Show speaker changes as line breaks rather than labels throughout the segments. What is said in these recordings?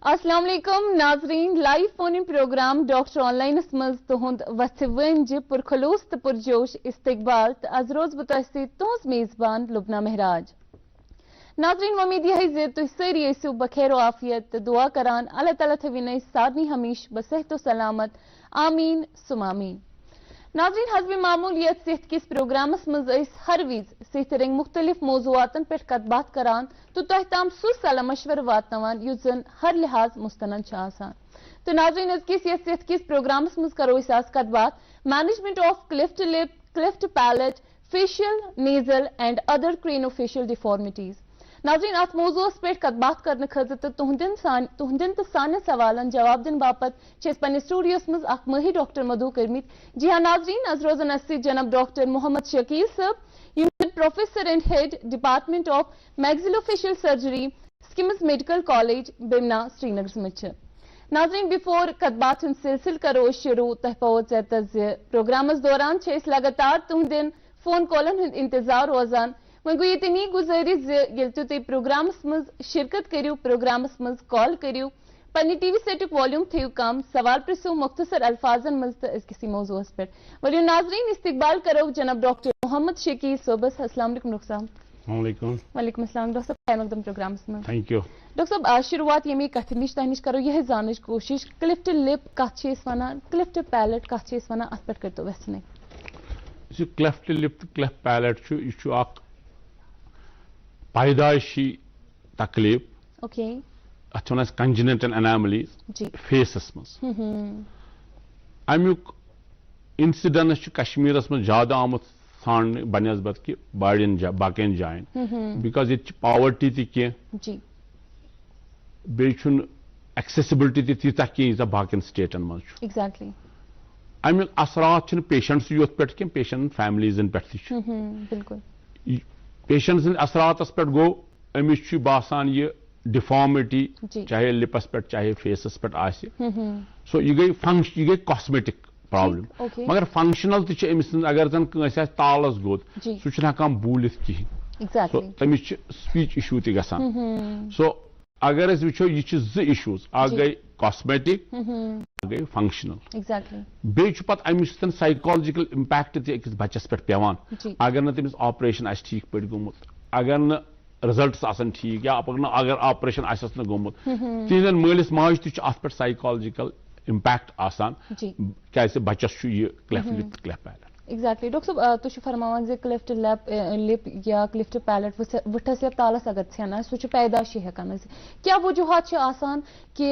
अस्सलाम वालेकुम नाजरीन, live phone in program doctor online मज तुहद वथ वन पुरखलूस तो पुरजोश इस्तकबाल तो आज रोज बतसी तुज मेजबान लुबना महराज। नाजरीन उम्मीद यह तुम सारी ऐसो बखैर आफियत दुआ करान अल्लाह ताला थविन सादनी हमीश बसेहत सलामत आमीन सुमामीन। नाजरीन हस्ब मामूल यथ सेहत किस प्रोग्रामस मज हर वीज सेहत रंग मुख्तलिफ मौजूआतन पे कत बात करान तो तह ताम सु सलाह मशवर वातनान युस जन हर लिहाज मुस्तनद आसान। तो नाजरीन अजकिस यथ सेहत किस प्रोग्रामस मज करो इस आज कत बात management of cleft lip, cleft palate, facial, nasal and other craniofacial deformities. नाजरीन अत मौजूस पे कत बात करने खत तो तुहंदन तो सान सवालन जवाब दिन बापत पे स्टूडियोस मज अख माहिर डॉक्टर मधु करमित। जी हाँ नाजरीन अज रोजन अस जनाब डॉक्टर मोहम्मद शकील सब professor and head department of maxillofacial surgery schemes medical college Bemina Srinagar मज। नाजरीन बिफोर कत बात सिलसिल करो शुरू तह पवत प्रोग्रामस दौरान लगातार तुहंदन फोन कॉलन हंद इंतजार रोजान वो गो ये नी गुजारिश ये तुम प्रोग्रामस मज शिरकत करू प्रोग्रामस मज कॉल करू पन्ने टीवी सेटुक वॉल्यूम थयु कम सवाल प्रसो मुख्तसर अल्फाजन मज तो किसी मौजूस पर वलियो नाजरीन इस्तकबाल करो जनाब डॉक्टर मोहम्मद शकील सोबस। अस्सलाम वालेकुम डॉक्टर साहब। वालेकुम अस्सलाम डॉक्टर साहब, खैर मकदम प्रोग्राम्स में।
थैंक यू
डॉक्टर साहब। शुरुआत ये कथ निश तह निश करो यह जान कोशिश क्लिफ्ट लिप कत वनान क्लिफ्ट पैलेट कत वनान अत पे कर वेसने
क्लेफ्ट लिप क्लेफ्ट पैलेट यह पैदाइशी तकलीफ
ओके
अत वन कंजेनिटल एनामलीज फेसस मज अमुक इंसिडेंस कश्मीरस मज ज्यादा आमुत सान बनस्बत कि बाड़न बाकन जायन बिकॉज ये पावर्टी तह बे एक्सेसिबिलिटी तीत कह बाकन स्टेटन मज
एग्जैक्टली
अमुक असरात पेशेंट्स योत पे पेशेंट फैमिलीजन पे
बिल्कुल
पेशेंट सद असरातस पे गो अमिस बासान ये डिफॉर्मिटी चाहे लिपस पे चाहे फेसस पे सो यह गई कॉस्मेटिक प्रॉब्लम मगर फंक्शनल तमिस अगर जन कंस तालस गोद सह हेकान बोलित कहें तमिस स्पीच इशू तक सो अगर वो यह जो इशूज अ गई कॉस्मेटिक गई फंक्शनल बे पत अमिस साइकोलॉजिकल इम्पैक्ट तक बच्चस पे पेवान अगर न तमिस ऑपरेशन ठीक पे गोमुत अगर न रिजल्ट्स आसन ठीक या अगर ऑपरेशन आसस न गोमुत तिहन मालिस माज तथ पे साइकोलॉजिकल इम्पैक्ट आसान क्या बच्चस यह cleft lip cleft palette.
Exactly doctor साहब तुम फरमान क्लिफ्ट लिप या क्लिफ्ट पैलेट वठस या तालस अगर छान सह पैदाशी हेकान क्या वजूहत आसान कि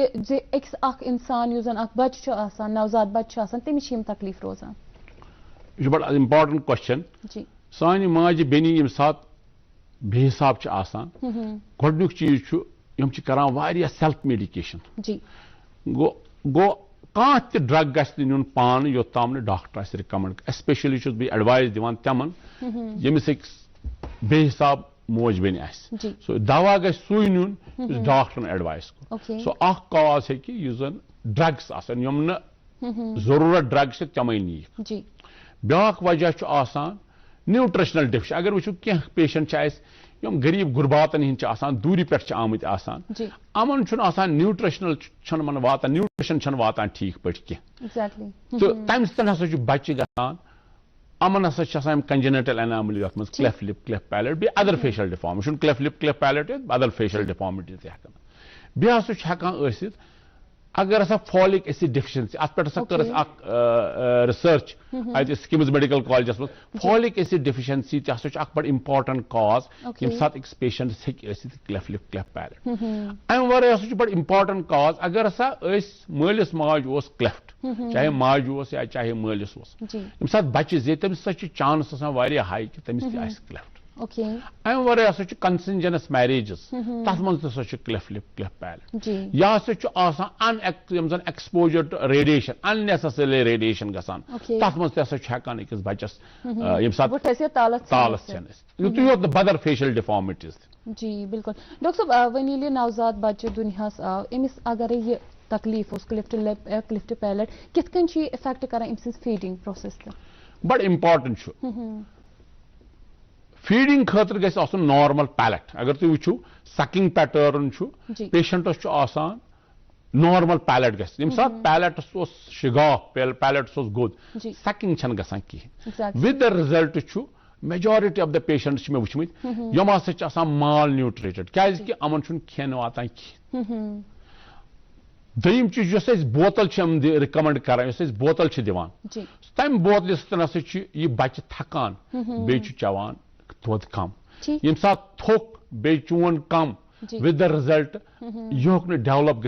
अख इंसान यु जन बच्चे आसान नवजात बच्चे आसान तमिस तकलीफ रोजान
यह बड़ा इम्पार्टेंट क्वेश्चन सान माज बेनी यम सात बेहिसाब आसान गोडनुक चीज यम करान वारिया सेल्फ मेडिकेशन गो कह त ड्रग गुन पान योत ताम डॉक्टर रिकमेंड स्पेशली बह एडवाइस दिवान तमन यमिस बेहिसाब मोज बेन सो दवा ग सुई नुन डॉक्टर एडवाइस को सो अख कॉज है कि जन ड्रग्स यम न जरूरत ड्रग्स तमें नी ब्याक वजह आसान न्यूट्रिशनल डिफिश अगर वो कह पेशेंट यम गरीब गुरबातन हंद दूरी पे आमत अमन न्यूट्रिशनल मन वातान न्यूट्रिशन वातान ठीक पे कह तो तम सह बच्चे गसान अमन हसा कंजेनिटल एनामली ये क्लेफ्ट लिप क्लेफ्ट पैलेट बे other facial deformity cleft lip cleft palate other facial deformity तक बे हेकान अगर हसा फॉलिक एसिड डिफिशिएंसी अत पे कर रिसर्च अत स्किम्स मेडिकल कॉलेजस में फॉलिक एसिड डिफिशिएंसी बड़ इंपॉर्टेंट कॉज यम सात अक्स patient cleft lip cleft palate अम वर बड़ इंपॉर्टेंट कॉज अगर हसा मालिस माज क्लेफ्ट चाहे माज या चाहे मालिस यम सात बच्चे जे तमिस चांस हाई कि तमिस क्लेफ्ट अम वर कंसिंजनस मैरिजेस तथ मज क्लेफ्ट लिप क्लेफ्ट पैलेट यह अन एक्सपोजर रेडिएशन अननेसेसरी रेडिएशन गसान तथ मज हेकान अकिस बच्चस तालस योत बदर फेशियल डिफॉर्मिटीज।
जी बिल्कुल डॉक्टर साहब वन ये नवजात बच्चे दुनियास आव अमिस अगर यह तकलीफ क्लिफ्ट लिप क्लिफ्ट पैलेट कित इफेक्ट कर फीडिंग प्रोसेस
बड़ इम्पार्टेंट फीडिंग खतर गसन नॉर्मल पैलेट अगर तुम वो sucking pattern patients normal palate गस यम साथ पैलेटस शिगाफ पैलेटस गोद सकिंग छन गसान कहीं विद द रिजल्ट छु मेजॉरिटी ऑफ द पेशेंट्स में वुचमित यम हसा माल न्यूट्रेटेड क्या अमन छुन खेन वातान कहीं दयिम चीज जो बोतल रिकमेंड करान बोतल दिवान तम बोतल सत यह बच्चे थकान बे चवान दोद कम यम साथ थोक बे चोन कम विद द रिजल्ट यह डेवलप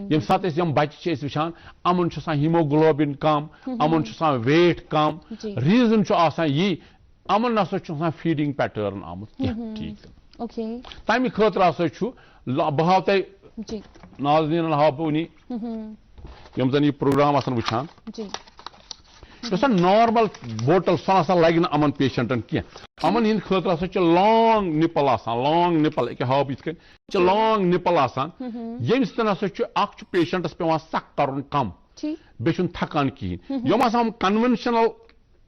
गम सात यम बच्चे वुचान अमन हीमोग्लोबिन कम अमन वेट कम रीजन यी अमन नसा फीडिंग पैटर्न आमुत ठीक तमि खतर बह हाव तह नाज़रीन हाव बह यम जन यह प्रोग्राम वुचान नॉर्मल बोतल सह लगे ना अमन पेशेंटन कह अमन हिंद खतर लॉन्ग निपल लॉन्ग निपल एक हाव ये लॉन्ग निपल ये सत पेशेंटस पे सक कर कम बे थकान कहें यम कन्वेंशनल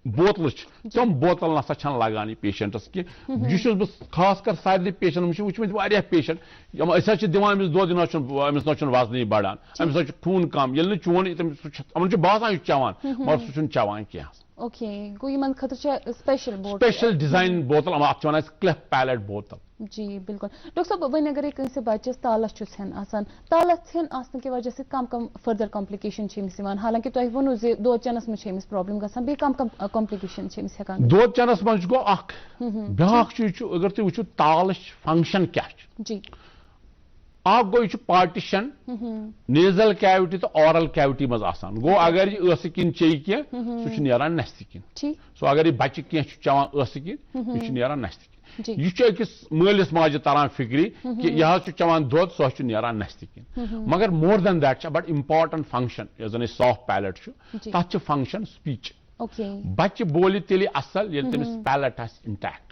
बोतल तम बोतल नसा लगान पेशेंटस कह बह खास कर सारे पेशेंट वुचमित पेशेंट दिवान अमिस दोद अमिस न वजन बढ़ान अमिस खून कम ये चोन अमन बासान चवान मगर सह चवान कह
ओके गो यमन खतर
स्पेशल डिजाइन बोतल अत वन क्लेफ पैलेट बोतल
जी बिल्कुल डॉक्टर साहब वन अगर कंस बच्चस तालस तालस छन आसन की वजह से कम कम फर्दर कॉम्प्लिकेशन हालांकि तुम वो दोद चनस में प्रॉब्लम गसान बे कम कम कॉम्प्लिकेशन हेकान
दोद चनस मज गो ब्या चीज अगर तुम वो तालस फंक्शन क्या जी गो यह पार्टिशन नेजल कैविटी तो ऑरल कैविटी मज गो अगर यह किन चे कह सह नीरान नस्त किन सो अगर यह बच्चे कह चवान किन यह नीरान नस्त किन यह अकिस मालिस माजे तरह फिक्री कि यह चवान दोद सह नीरान नस्त किन मगर more than that but important function यह जन सॉफ्ट पैलेट तथ फंक्शन स्पीच बच्चे बोल तेल असल ये तमिस पैलेट इंटैक्ट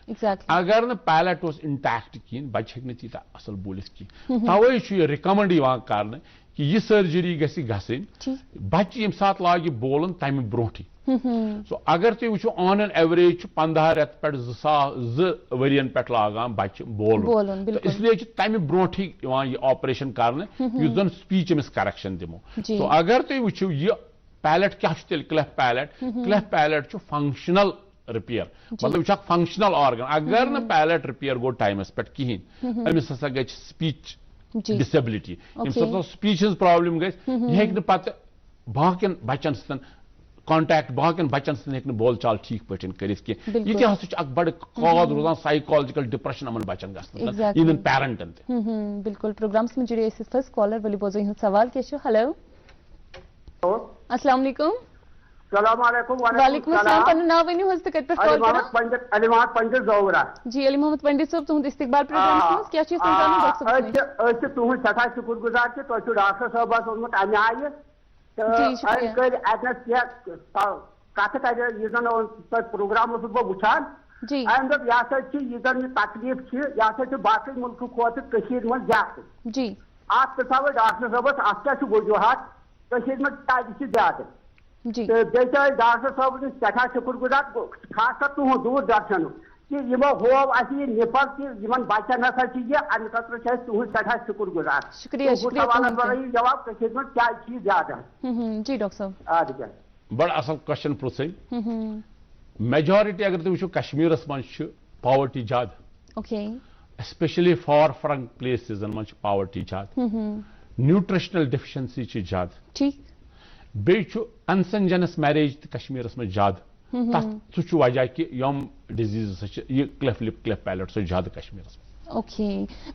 अगर न पैलेट इंटैक्ट कहें बच्चे हे तीत असल बोलित कह तवे रिकमेंड कर कि यह सर्जरी गई बच्चे यम सात लाग बोलन तमि ब्रोठी सो अगर तुम वो ऑन एन एवरेज 15 रेत पे 2 वरियन पे लागान बच्चे बोलन तो इसलिए तमि ब्रोठी यह ऑपरेशन कर स्पीच अमिस करेक्शन दिमो तो अगर तुम वो यह पैलेट क्या क्लेफ पैलेट फंक्शनल रिपेयर मतलब यह फंक्शनल ऑर्गन अगर न पैलेट रिपेयर गो टाइमस पे कहें अमिस हसा गई स्पीच डिसेबिलिटी स्पीच प्रॉब्लम गई पे बाकिन बच्चन सतन कॉन्टैक्ट बाकिन बच्चन सतन बोल चाल ठीक पे कर यह बड़ कॉज रोजान साइकोलॉजिकल डिप्रेशन अमन बच्चन इन पेरेंटन
बिल्कुल प्रोग्राम्स में जुड़े फर्स्ट कॉलर वली बोझो सवाल क्या हेलो अस्सलाम वालेकुम वालेकुम अस्सलाम पन नाव वनियो हस तक पे कॉल करा
अली मोहम्मद पंडित जौरा
जी अली मोहम्मद पंडित साहब तुम इस्तकबाल प्रोग्राम में क्या चीज समझाना डॉक्टर साहब
तुम सठा शुक्रगुजार कि तो डॉक्टर साहब ओनमुत अमे आय तो कर अतनस या कथ कर यन प्रोग्राम बह वुचान अम दप यह तकलीफ यह बाकी मुल्क खोत मज ज्यादा
जी
अत थो डॉक्टर साहबस अत क्या वजूहत में ज्यादा डॉक्टर साहब सठा शुक्रगुजार खास कर तुह दूरदर्शन कि यमो होव अस यह निपल कि बच्चन हसा अमे खतर तुह सठा शुक्रगुजार सवाल जवाब में क्या ज्यादा
जी डॉक्टर साहब
बड़ असल क्वेश्चन पृथन मेजॉरिटी अगर तुम वो कश्मीरस मज पावर्टी ज्यादा स्पेशली फॉर फ्रंट प्लेसेस मज पावर्टी ज्यादा न्यूट्रिशनल डेफिशिएंसी ज्यादा
ठीक
बे अनसेंजनस मैरिज कश्मीरस में ज्यादा तथ वजह कि यम डिजीज यह क्लेफ लिप क्लेफ पैलेट ज्यादा कश्मीरस में
ओके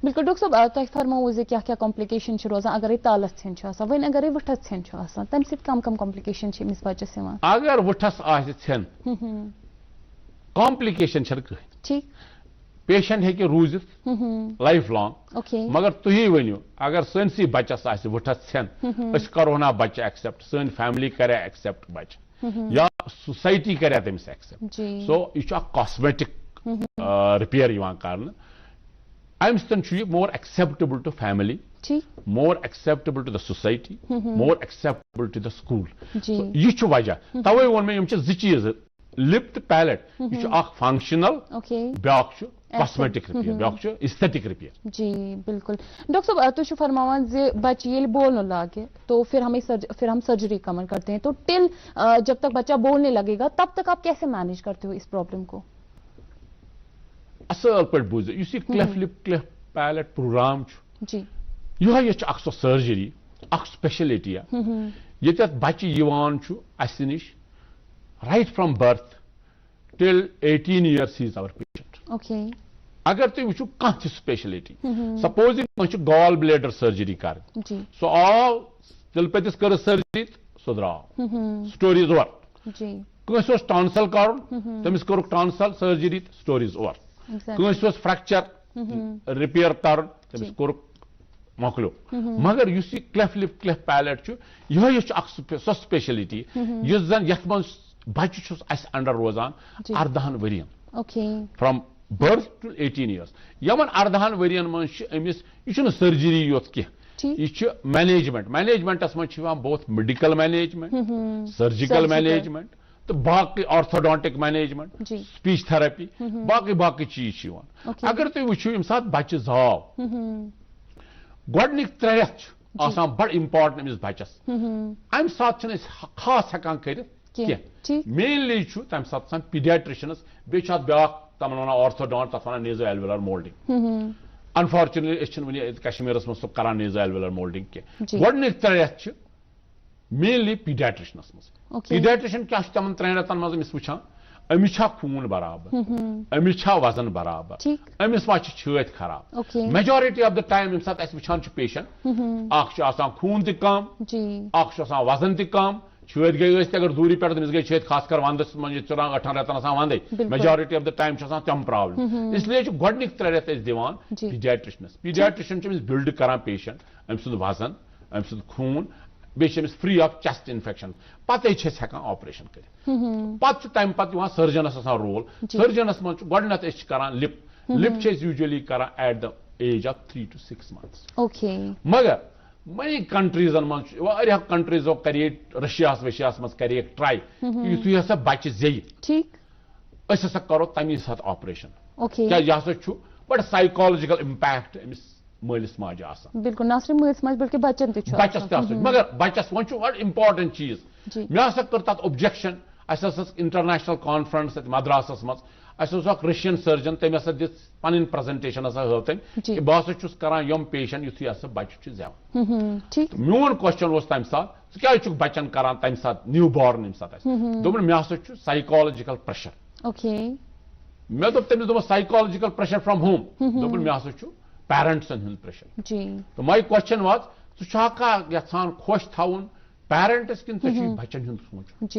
बिल्कुल डॉक्टर साहब तुम फरमो क्या क्या कॉम्प्लिकेशन रोजान अगर तालस छन वन अगर वठस छन तम कम कम कॉम्प्लिकेशन बच्चस
अगर वठस छन कॉम्प्लिकेशन
ठीक
पेशेंट हे रूजित लाइफ लॉन्ग मगर तुही वनियो अगर सनसी बच्चस वठस छन करो ना बच्चे एक्सेप्ट सन फैमिली करे एक्सेप्ट बच्चे या सोसाइटी करे तमिस एक्सेप्ट सो यह कॉस्मेटिक रिपेयर कर अम सतन more acceptable to family more acceptable to the society more acceptable to the school यह वजह तवे वो मे 2 चीज लिप तो पैलेट यह फंक्शनल ब्या कॉस्मेटिक रिपेयर ब्या एस्थेटिक रिपेयर।
जी बिल्कुल डॉक्टर साहब तुम फरमावान जे बच्चे ये बोलने लागे तो फिर हम सर्जरी कमर करते हैं, तो टिल जब तक बच्चा बोलने लगेगा तब तक आप कैसे मैनेज करते हो इस प्रॉब्लम को?
असल पे बूझ क्लेफ लिप क्लेफ पैलेट प्रोग्राम
जी
यह सो सर्जरी स्पेशलिटी ये बच्चे निश right from birth till 18 years he is our patient। अगर तुम वो कह speciality supposing gall bladder surgery कर सो आव तिल पतिस कर सर्जरी सो द्राव स्टोरी इज ओवर। टॉन्सल कर तमिस कर tonsil surgery story is over. Fracture repair कर तमिस कर मोकलो। मगर इस क्लेफ लिप क्लेफ पैलेट यह सो स्पेशलिटी इस जन यथ मन बच्चे अंडर रोजान 18 वरियन फ्रॉम बर्थ टू 18 years। यमन 18 वरियन मज अमिस यह सर्जरी योत कह मैनेजमेंटस मज बहुत मेडिकल मैनेजमेंट सर्जिकल मैनेजमेंट तो बाकी ऑर्थोडोंटिक मैनेजमेंट स्पीच थेरेपी बाकी चीज। अगर तुम वो यम सात बच्चे जाव गोडनिक 3 रेत बड़ इम्पार्टेंट अमिस बच्चस अम सात खास हेकान कर मेनली तम सात पीडियाट्रिशियनस बे ब्या तमन वन ऑर्थोडोंट तथ one नेजो alveolar moulding. Unfortunately one कश्मीरस मज कर नेजो एल्वेलर मोल्डिंग कह गोडनिक 3 रेत मेनली पीडियाट्रिशियनस मज। पीडियाट्रिशियन क्या तमन 3 रेतन मज अमिस वुचान अमिस खून बराबर अमिस वजन बराबर अमिस मा छत खराब। मेजॉरिटी ऑफ द टाइम यम सात वुचान पेशेंट खून तम वजन तम छत गई अगर दूरी पे तमिस गई छत खासकर वंदस मन 8 रेतन वंदे मेजॉरिटी ऑफ द टाइम तम प्रॉब्लम। इसलिए गोडनिक 3 रेत दिवान पीडियाट्रिशियनस। पीडियाट्रिशियन बिल्ड करान पेशेंट अम सुंद वजन अम सुंद खून base free of chest infection पते हेकान ऑपरेशन कर तम पे सर्जनस रोल। सर्जनस मज गोडनथ करान लिप यूजुअली करान at the age of 3 to 6 months। मगर मई कंट्रीजन मज कंट्रीजो कर रशियास वशियास मज कर ट्राई यु हसा बच्चे जे हसा करो तमी साथ ऑपरेशन क्या यह बड़ साइकोलॉजिकल इम्पैक्ट अमिस मलिस माज
बिल्कुल ना सिर्फ मलिस माज बल्कि बच्चन
बच्चस मगर बच्चस वो बड़ इम्पार्टेंट चीज मे हसा कर तथ ऑब्जेक्शन इंटरनेशनल कॉन्फ्रेंस मद्रासस मज रशियन सर्जन तम हसा दिस पन प्रेजेंटेशन हव तम बह हसा करान यम पेशेंट यु हसा बच्चे जवान। मोन क्वेश्चन तम सात क्या बच्चन करान तम सात न्यू बॉर्न यम सात दोपन मे हसा साइकोलॉजिकल प्रेशर। मे दोप तमिस दोप साइकोलॉजिकल प्रेशर फ्रॉम होम दोपन मे हसा पेरेंट्स हंद प्रेशर। तो माय क्वेश्चन वाज चा यहान खुश थवन पेरेंट्स कि बच्चन हंद सोच।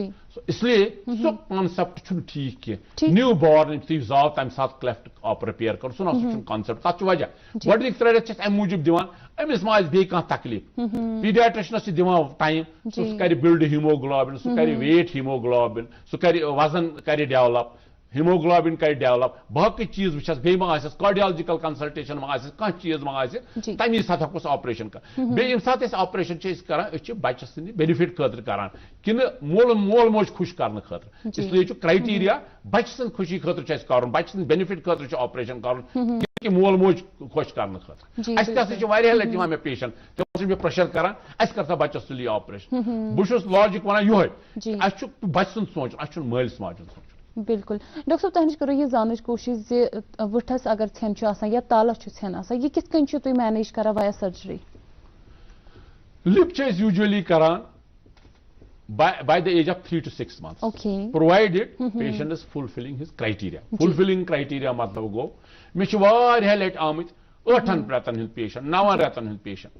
इसलिए सो कॉन्सेप्ट ठीक कह न्यू बॉर्न जाव तम सात क्लेफ्ट आप रिपेयर कर सह कॉन्सेप्ट तथ वजह गोडनिक 3 रेत अम मूजूब दिवान अमिस मा बे तकलीफ पीडियाट्रिशियनस दिवान टाइम सह कर बिल्ड हीमोग्लोबिन सह कर वेट हीमोग्लोबिन सह कर वजन कर डेवलप हीमोग्लोबिन कर डेवलप बाकी चीज वुस बे कार्डियोलॉजिकल कंसल्टेशन कह चीज तमी साथ हेकोस ऑपरेशन कर बे यम साथ ऑपरेशन कर बच्चे सद बेनिफिट खतर करान कि मोल मोज खुश करने खतर। इसलिए क्राइटेरिया बच्चे सद खुशी खतर कर बच्चे सद बेनिफिट खतर ऑपरेशन कर मोल मोज खुश करने खतर। लट मे पेशेंट तम प्रेशर करान कर बच्चस सुली ऑपरेशन बहुत लॉजिक वन ये बच्चे सद सोच मलिस माज सोच।
बिल्कुल डॉक्टर साहब तहन करो ये जान कोशिश वुठस अगर छन या तालस छन यह किस तुम मैनेज करा वाया सर्जरी?
लिप यूजुअली करान by the age of 3 to 6 months provided patient is fulfilling his criteria। fulfilling criteria मतलब गो मे लट आमत 8 रेतन हंद पेशेंट 9 रेतन हंद patient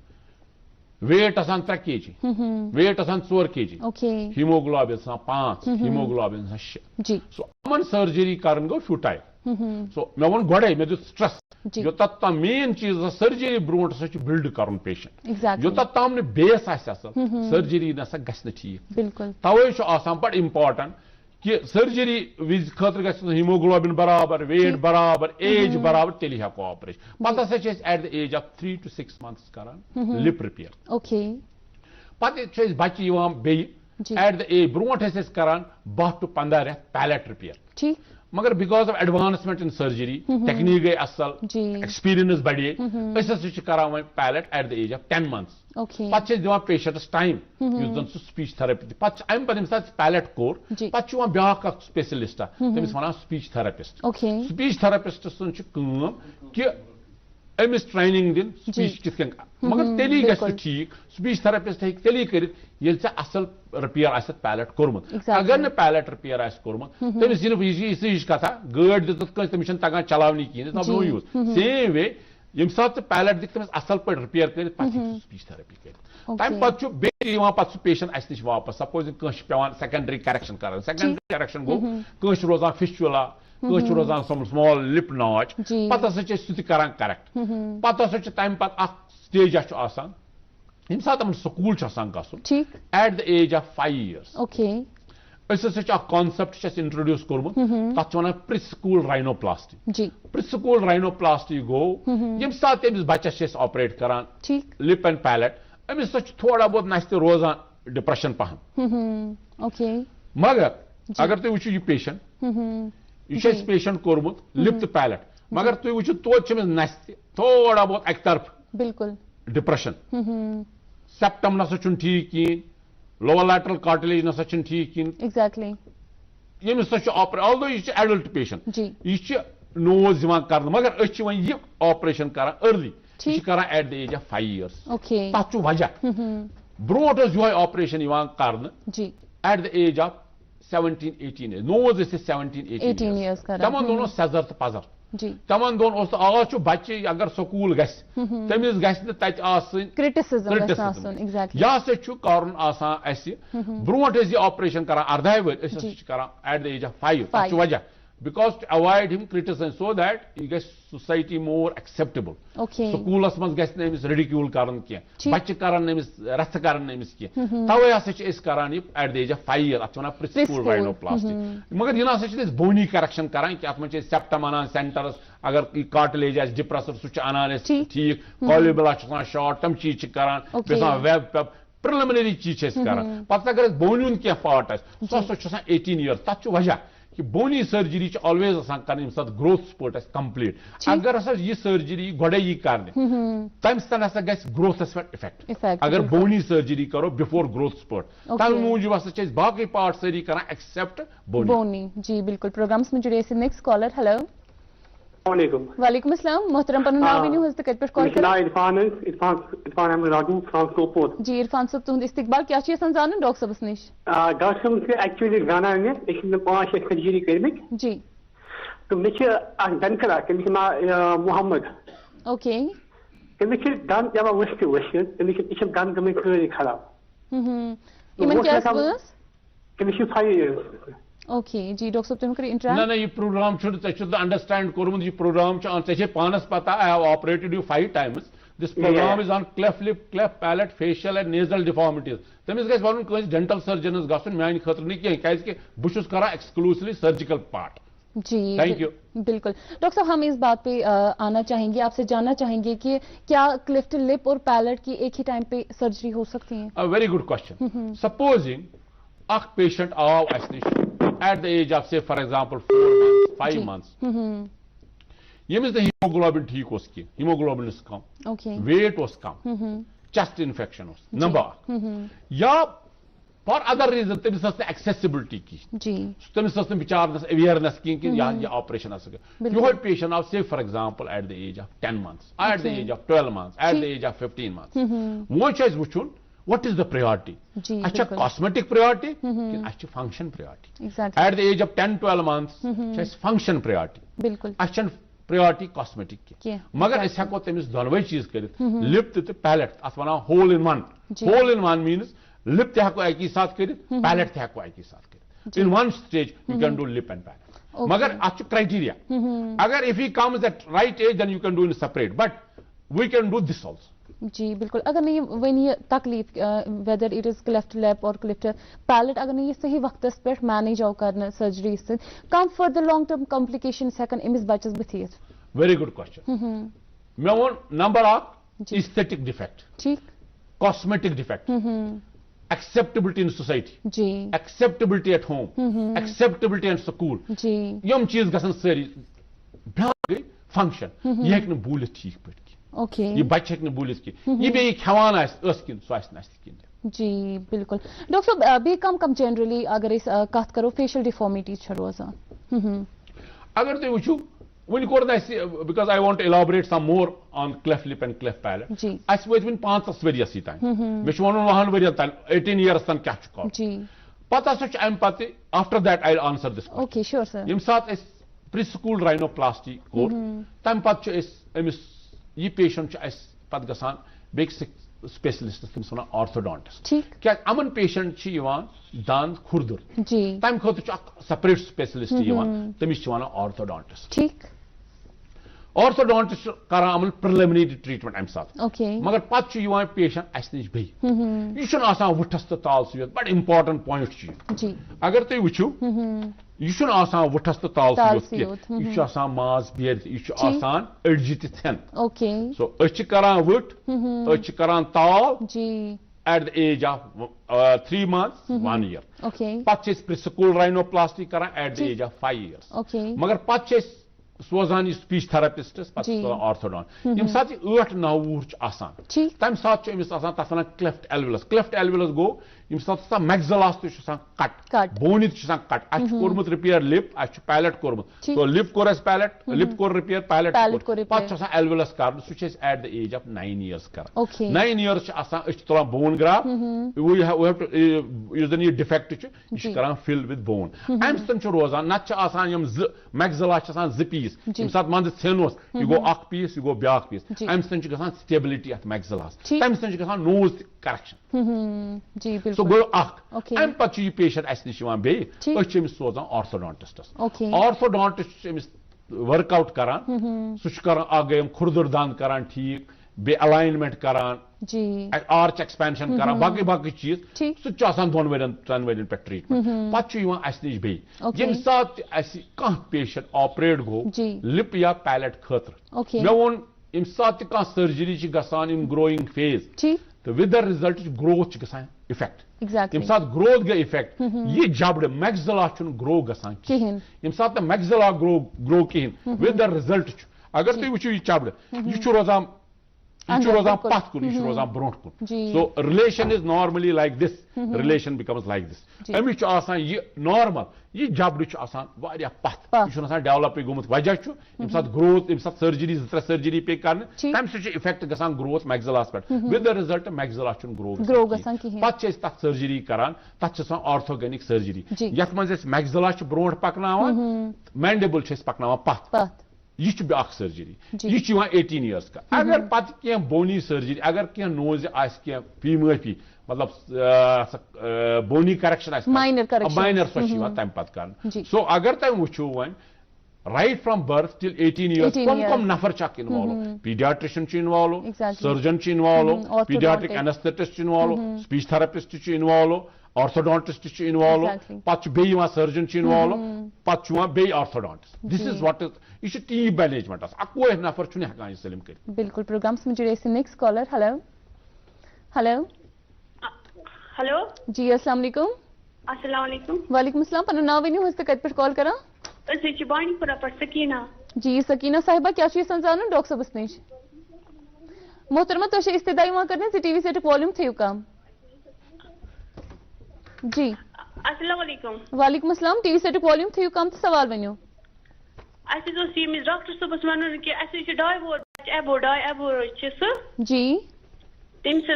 weight 3 kg weight 4 kg haemoglobin 5 haemoglobin 6 so अमन सर्जरी कर गो फ्यूटाइल। सो मे वो गोड़े मे दिस स्ट्रेस यो तत मेन चीज सर्जरी ब्रोट बिल्ड कर पेशेंट यो तम बेस सर्जरी नसा गि ठीक तवे बड़ इम्पार्टेंट कि सर्जरी विज खतर हीमोग्लोबिन बराबर वेट बराबर एज बराबर तेल हेको ऑपरेशन पत at the age of 3 to 6 months करान लिप रिपेयर। पत बच्चे बे एट द एज ब्रोट करान 12 to 15 रेत पैलेट रिपेयर मगर because of advancement in surgery technique गई असल एक्सपीरियंस बढ़े करान वो palate at the age of 10 months पे दिवान पेशेंटस टाइम स्पीच थेरेपी पे पैलेट कोर पे ब्या स्पेशलिस्ट तमिस वन स्पीच थेरेपिस्ट स्पीच थेरेपिस्ट कि अमिस ट्रेनिंग दिन स्पीच कित मगर तेली गि ठीक स्पीच थेरेपिस्ट तेली कर असल रिपेयर आ पैलेट कोर्मुत अगर न पैलेट रिपेयर कोर्मुत तमिस यह कथा गाड़ दित तमिस तगान चलावनी कह यूज सेम वे ये सात पैलेट दिख तमिस असल पे रिपेयर कर स्पीच थेरेपी कर तम पे पेशेंट अस नश वापस सपोज पे सेकेंडरी करेक्शन कर सेकेंडरी करेक्शन गो रोजान फिस्चुला रोजान स्मॉल लिप नॉच पे सह करान करेक्ट पे तम पे स्टेज ये सात स्कूल गुन at the age of 5 years concept introduce कोर्मुत तथ वन preschool rhinoplasty preschool rhinoplasty गो ये सात तमिस बच्चस ऑपरेट करान लिप एंड पैलेट अमिस थोड़ा बहुत नस रोजान डिप्रेशन पहन मगर अगर तुम वो यह पेशेंट यह पेशेंट कोर्मुत लिप तो पैलेट मगर तुम वो तोत नस थोड़ा बहुत अक तरफ
बिल्कुल
डिप्रेशन सेप्टम नसा ठीक कहें लोअर लैटरल कार्टिलेज नसा ठीक कहें
एग्जैक्टली
यमिस ऑपरेट यह एडल्ट पेशेंट यह नोज कर मगर ये ऑपरेशन कर अर्ली करान at the age of 5 years तथ वजह ब्रोट यह ऑपरेशन कर at the age of 17-18 years nose 17-18 years तमन दोनों सेजर तो पजर तमन दोन आज बच्चे अगर स्कूल गमिस क्रिटिसिज्म कर ब्रोट यह ऑपरेशन कर 18 वर एट द एज ऑफ 5 वजह because to avoid him criticism so that he gets society more acceptable schools mans gets names ridicule karan ki bachche karan names rath karan names ki tawai asa ch is karan at the age of 5 years atwana preschool rhinoplasty magar yina asa ch bony correction karan ki atman ch septum anan centers agar cartilage as depressor su ch anan theek columella ch short tam cheez ch karan besa web preliminary cheez ch karan pat agar bonyun ki part as so ch 18 years tach wajah कि बोनी surgery always कर growth sport complete अगर यह surgery गोड़े यह कर तम ग growth पे इफेक्ट अगर बोनी सर्जरी करो बिफोर ग्रोथ स्पोर्ट तम मूजूब बाकी पार्ट सारी कर एक्सेप्ट बोनी
जी बिल्कुल प्रोग्राम्स में जुड़े नेक्स्ट कॉलर हेलो वालेकुम अस्सलाम मोहतरम पन नाम वन हज तक कॉल जी इरफान साहब तुंद इस्तकबाल क्या जान डॉक्टर साहब नश
डॉक्टर साहब एक्चुअली जाना मे 5-6 सर्जरी कर्मिक
जी
तो मे दनकरा तमिस नाव मोहम्मद
ओके
तमिस दन दिवान वस्त तमिस दन गम खराब तमिस 5 years
ओके जी डॉक्टर साहब तुम इंटरेक्ट
ना ये प्रोग्राम अंडरस्टैंड कोर्मुत यह प्रोग्राम पानस पता I have operated you 5 times this programme is on cleft lip cleft palate facial and nasal deformities तमिस गस वन डेंटल सर्जनस गसन मान खतर नहीं कह बहुत करा एक्सक्लूसिवली सर्जिकल पार्ट
जी
थैंक यू
बिल्कुल डॉक्टर साहब हम इस बात पे आना चाहेंगे आपसे जानना चाहेंगे कि क्या क्लेफ्ट लिप और पैलेट की एक ही टाइम पे सर्जरी हो सकती है
वेरी गुड क्वेश्चन सपोजिंग अख पेशेंट आव अस निश at the age of say for example 4 months 5 months yemis the hemoglobin theek was ki hemoglobin is kam weight was kam chest infection was number ya for other reason temis as accessibility ki
ji
temis as bichar awareness ki ya operation as you have patient of say for example at the age of 10 months at the age of 12 months at the age of 15 months what is wuchun what is the priority अच्छा cosmetic priority अच्छा function priority
exactly
at the age of 10-12 months it's function priority
बिल्कुल
अच्छा priority cosmetic की मगर ऐसा को तमिस दोनों चीज करित lip तो palate अस वना whole in one means lip ते हको एक ही साथ करित palate ते हको एक ही साथ करित in one stage you can do lip and palate मगर अच्छा criteria अगर if he comes at right age then you can do in separate but we can do this also
जी बिल्कुल अगर नहीं वही ये तकलीफ whether it is cleft lip और क्लेफ्ट पैलेट अगर नहीं सही वक्त पे मैनेज आओ करना सर्जरी से कम फर्दर लॉन्ग टर्म कॉम्प्लिकेशन हेकन अमिस बच्चस बथित
वेरी गुड क्वेश्चन मे वन नंबर ऑफ एस्थेटिक डिफेक्ट
ठीक
cosmetic defect acceptability in society, acceptability at home, acceptability in school. Yom चीज गसन सारी ब्याग function. ये एक न बोलित ठीक पड़ती. ये बच्चे एक न बोलित की. ये भी एक खवान आस अस्किन स्वास नास्तिकिन.
जी बिल्कुल. डॉक्टर साहब बे कम जनरली अगर इस कथ करो facial deformities छ रोजान.
अगर तो वुचु when because I want to elaborate some more on cleft lip and cleft palate. I suppose when 5 years it time. Which one 18 years tan kya chukka.
Ji.
Pata such empathy. After that I'll answer this question.
Okay, sure sir.
Yim saat is preschool rhinoplasty court. Tam pat is ye patient is pat gasan basic specialist is orthodontist. क्या अमन patient ची यवान दांत खुरदुर. तम खत separate specialist यवान तमिस orthodontist.
ठीक.
Orthodontist कर अमल preliminary treatment अम साथ. मगर पत यवान पेशेंट अस निश बे. यह आसान वुठस तो ताल सहित बड़ इंपॉर्टेंट पॉइंट. अगर तुम वुचु यह आसान वुठस तो ताल सहित यह आसान माज बेर यह आसान अड़जि थन. सो करान वुट करान ताल at the age of 3 months 1 year. Pत preschool rhinoplasty करान at the age of 5 years. मगर पत सोजान स्पीच थेरेपिस्टस ऑर्थोडोन यम साथ 8-9 वुह आसान. तम साथ तथ वन क्लेफ्ट एल्विलस. क्लेफ्ट एल्विलस गो यम साथ मैक्सिलास कट बोनित कट कोर्मुत रिपेयर लिप पैलेट कोर्मुत. तो लिप कोर पैलेट लिप कोर रिपेयर पैलेट पे एल्विलस कर सह at the age of 9 years कर. 9 years तुलान बोन ग्राफ यह डिफेक्ट कर फिल विद बोन. अम सन रोजान नत यम मैक्सिला 2 पीस. सात मंद थन यह गो अख पीस यह गो ब्या पीस. अम सन स्टेबिलिटी अथ मैक्सिलास. तम सन नोज करेक्शन. सो गो अख अम पे यह पेशेंट अस निश बे सोजान ऑर्थोडोंटिस्टस. ऑर्थोडोंटिस्ट वर्कआउट करान सह गयम खुरदुर दांद करान ठीक बे अलाइनमेंट करान आर्च एक्सपेंशन करान बाकी बाकी चीज सह 2 वर्यन 3 वर्यन पे ट्रीटमेंट. पे अस निश बे यम सात कह पेशेंट ऑपरेट गो लिप या पैलेट खतर मे वोन यम सात कह सर्जरी गसान इन ग्रोइंग फेज तो विद द रिजल्ट ग्रोथ गसान इफेक्ट. यम सात ग्रोथ गई इफेक्ट यह जबड़ मैक्सिला ग्रो गसान यम सात मैक्सिला ग्रो कहें विद द रिजल्ट. अगर तुम वो यह जबड़ यह रोजान पथ कुन यह रोजान ब्रोट कुन. So relation is normally like this. Relation becomes like this. अमिच यह नॉर्मल यह जबड़ पथ यह डेवलप गोमुत वजह यम सात ग्रोथ यम सात सर्जरी 2-3 सर्जरी पे कर तम सह इफेक्ट गसान ग्रोथ मैक्सिलास पे with the result maxilla grow पे तथ सर्जरी करान तथ ऑर्थोगेनिक सर्जरी यथ मज मैक्सिला ब्रोट पकनावान मैंडिबल पकनावान पथ यह ब्या सर्जरी यह 18 years का. अगर पत कह बोनी सर्जरी अगर कह नोज फी माफी मतलब बोनी करेक्शन माइनर सह तम पे कर. सो अगर तुम वो वन right from birth till 18 years कम नफर involve. Paediatrician involve, surgeon involve, paediatric anaesthetist involve, speech therapist involve, orthodontist involve पे बे सर्जन इन्वॉल्व पे बे orthodontist. This is what is यह टीम मैनेजमेंट अकोई नफर हेकान सलिम कर.
बिल्कुल प्रोग्राम में जुड़े next caller. Hello hello
hello
जी अस्सलाम वालेकुम.
अस्सलाम वालेकुम.
वालेकुम अस्सलाम. पन्ना नाव वनियो हस्त कत पे कॉल करा.
बानीपुरा पर सकीना.
जी सकीना साहिबा क्या चीज जानो डॉक्टर साहब नश मोहतरमा तो इस्तदाई वहां करने से टीवी सेट वॉल्यूम थे काम. जी
अस्सलाम वालेकुम.
वालेकुम अस्सलाम. टीवी सेट वॉल्यूम थे काम तो सवाल वनियो.
डॉक्टर साहब वन कि 2 वोर एबो 2 एबो
जी
तमिस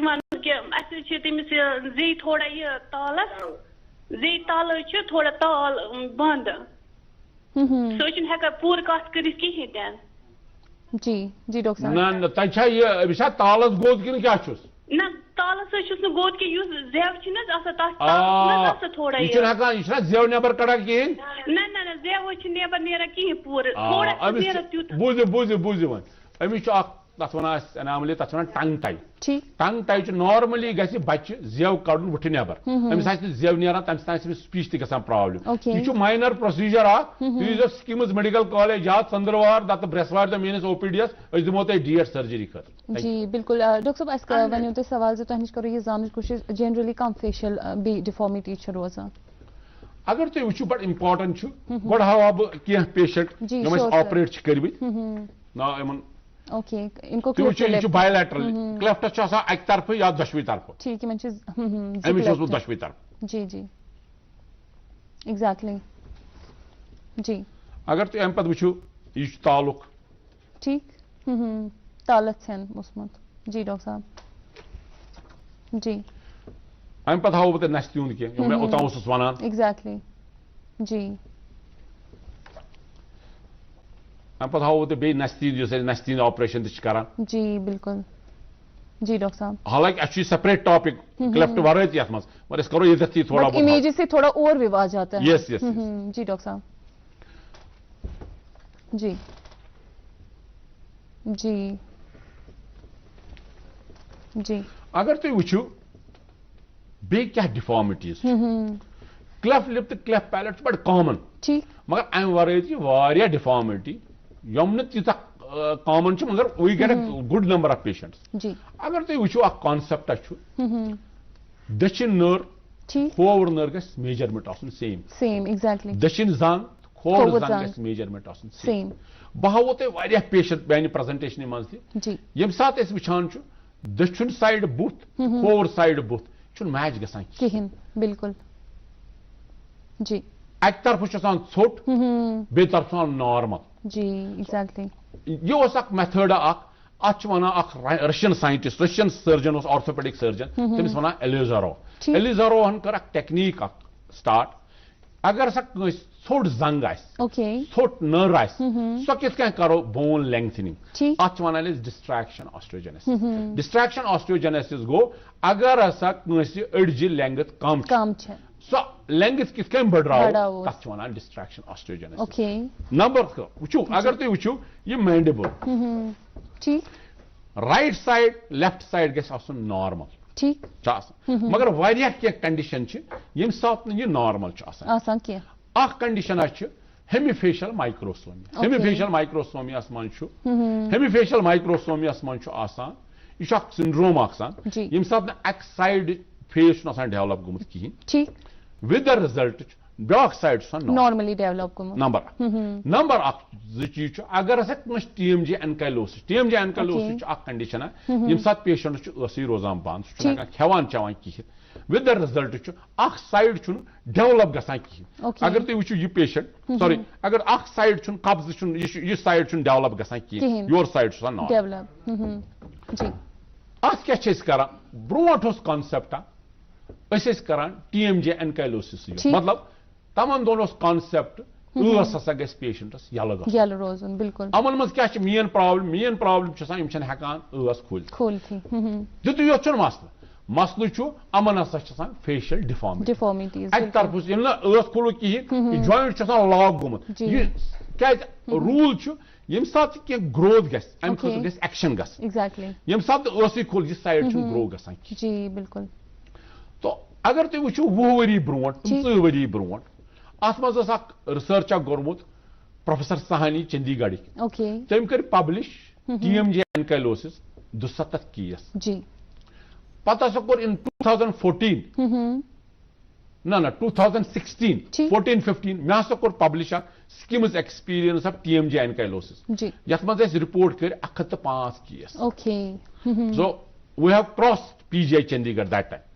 वन कि तमिस जी थोड़ा यह तालस जी ताल थोड़ा ताल बंद सह हेका पूर कत कर कहें तन.
जी जी डॉक्टर साहब
ना तह तालस गोद कि क्या
ना तालस गोद कि जेव थोड़ा
यह जेव नबर कड़ा कहें
जेव नेबर नीर कहें पूर थोड़ा
बूझ वन अमिस तथ वन एनामली तथ वन टंग टाई
टंग
टाई नॉर्मली गि बच्चे जेव कड़न वुठ नबर अमिस जेव नीरान तम स्पीच तक प्रॉब्लम यह minor procedure schemes medical college या चंद्रवार दत ब्रेसवार दो मेस OPDS दिमो तुम डेट सर्जरी कर
जी बिल्कुल डॉक्टर साहब वन तुम सवाल जो तुम करो यह जान कोशिश जनरली कम फेशियल डिफॉर्मिटी रोजान
अगर तुम वो बड़ इम्पार्टेंट गो हाव बह कह पेशेंट ऑपरेट कर
ओके इनको
बायलैटरल क्लेफ्टस अक तरफ या दशवी तरफ
ठीक
अमिस दशवी तरफ
जी जी एग्जैक्टली जी
अगर तुम अम पत वो यह तालुक
ठीक तालत मुस्मत जी डॉक्टर साहब जी
अम पत हाव बह नस्ती हुंद कह मैं ओतान वन
एग्जैक्टली जी
अम पे हाव बे नस्तीन ऑपरेशन कर
जी बिल्कुल जी डॉक्टर साहब
हालांकि अच्छी सेपरेट टॉपिक क्लेफ्ट वर मगर करो इज्जत थोड़ा
इमेज से थोड़ा और विवाद जाता है
यस यस
जी डॉक्टर साहब जी जी जी
अगर तुम वो बे क्या डिफॉर्मिटीज क्लेफ्ट लिप तो क्लेफ्ट पैलेट बड़ कॉमन मगर अम वर डिफॉर्मिटी यम तीत कॉमन मगर we get a good number of patients अगर तुम वो कॉन्सेप्ट दक्षिण नर खोवर नर ग मेजरमेंट
सेम एग्जैक्टली
दक्षिण जंग खोवर जंग ग मेजरमेंट सेम बह हावो तुम पेशेंट मानी प्रेजेंटेशन मज ये सात वुचान दक्षिण साइड बुथ खोवर साइड बुथ मैच गसान
बिल्कुल जी
अक तरफ ोट बे तरफ नॉर्मल
जी एग्जैक्टली
यह मेथड अत वन Russian scientist Russian surgeon orthopaedic surgeon तमिस वन एलिजारोवन कर टेक्निक स्टार्ट अगर ोट जंग ोट नर सो कित करो बोन लेंथनिंग अत वन डिस्ट्रैक्शन ऑस्टियोजेनेसिस डिस्ट्रैक्शन ऑस्टियोजेनेसिस गो अगर हसा अड़ज लेंथ कम सो लेंथ कित बढ़ाव तथ वन डिस्ट्रैक्शन ऑस्टियोजेनेसिस नंबर वो अगर तुम वो यह mandible right side left side गसन नॉर्मल
ठीक
मगर वारिया कह कंडीशन यम सात यह normal condition hemifacial microsomia hemifacial microsomia hemifacial microsomia आसान यह सिंड्रोम यम सात अक साइड फेस डेवलप गोमुत कहीं with the result back side
normally develop
number चीज अगर TMJ एनकाइलोसिस कंडीशन यम सात पेशेंट रोजान बंद खेवान चवान कह with the result side develop गसान कह अगर तुम वो यह पेशेंट सॉरी अगर साइड कब्ज यह साइड डेवलप गसान कह योर साइड अत क्या ब्रोट कॉन्सेप्टा TMJ एनकाइलोसिस मतलब तमन दोनों कॉन्सेप्ट हसा ग पेशेंटस यल
रोजन बिल्कुल
अमन मज क्या मेन प्रॉब्लम हेकान खोलित योत मसल मसल अमन हसा फेशियल डिफॉर्मिटी अक तरफ खोल कहें जॉइंट लॉक गोमुत क्या रूल यम सात कह ग्रोथ गम एक्शन गम सात खोल यह साइड ग्रो गसान
जी बिल्कुल
तो अगर तुम वो 20 वरी ब्रोट 3 वरी ब्रोट अत मज रिसर्च गोरमुत प्रोफेसर सहानी चंडीगढ़ तम कर पब्लिश TMJ एनकाइलोसिस 270 केस पता कोर इन 2014 ना 2016 14-15 मे हसा कोर publish SKIMS experience of TMJ ankylosis यथ मज रिपोर्ट कर 105 case so we have crossed PGI Chandigarh that time